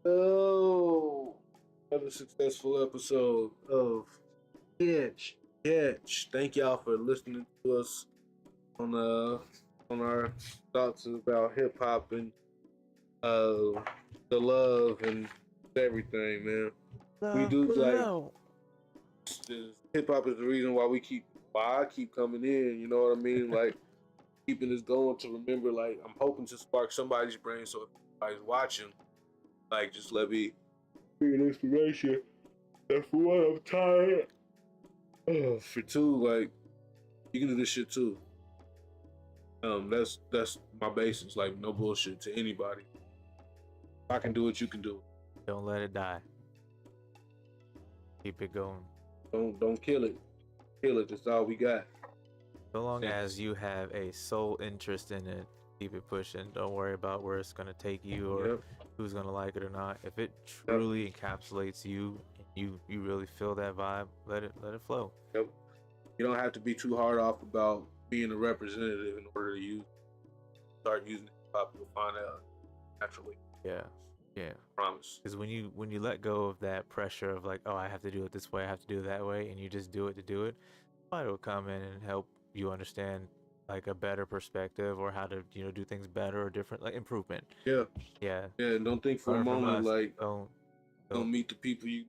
Oh, another successful episode of Catch. Thank y'all for listening to us on our thoughts about hip hop and the love and everything, man. We do like hip hop is the reason why I keep coming in. You know what I mean? Like keeping this going to remember. Like I'm hoping to spark somebody's brain, so if anybody's watching, like just let me be an inspiration. And for one, I'm tired. For two, like you can do this shit too. That's my basis. Like no bullshit to anybody. If I can do it, you can do it. Don't let it die. Keep it going. Don't kill it. Kill it. That's all we got. So long as you have a sole interest in it, keep it pushing. Don't worry about where it's gonna take you or who's gonna like it or not. If it truly encapsulates you, and you really feel that vibe, let it flow. Yep. You don't have to be too hard off about being a representative in order to start using hip hop. You'll find out naturally. Yeah. Promise. Because when you let go of that pressure of like, oh, I have to do it this way, I have to do it that way, and you just do it to do it, somebody will come in and help you understand like a better perspective or how to do things better or different, like improvement. Yeah. And don't think for a moment like don't meet the people you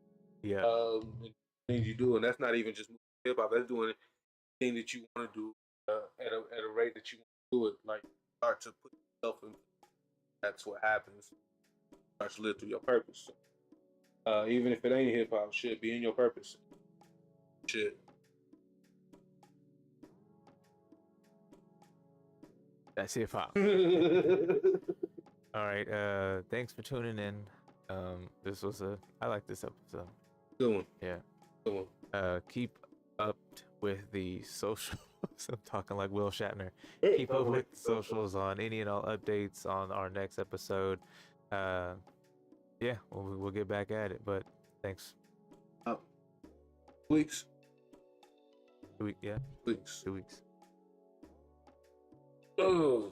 things you do, and that's not even just hip hop. That's doing anything that you want to do at a rate that you want to do it. Like start to put yourself in. That's what happens. start to live through your purpose. Even if it ain't hip hop, shit, be in your purpose. Shit. That's hip hop. All right. Thanks for tuning in. This was I like this episode. Good one. Yeah. Good one. Keep up with the socials. I'm talking like Will Shatner. Keep up with the socials on any and all updates on our next episode. Yeah, we'll get back at it. But thanks. Weeks. 2 weeks. Yeah. Weeks. 2 weeks. Oh.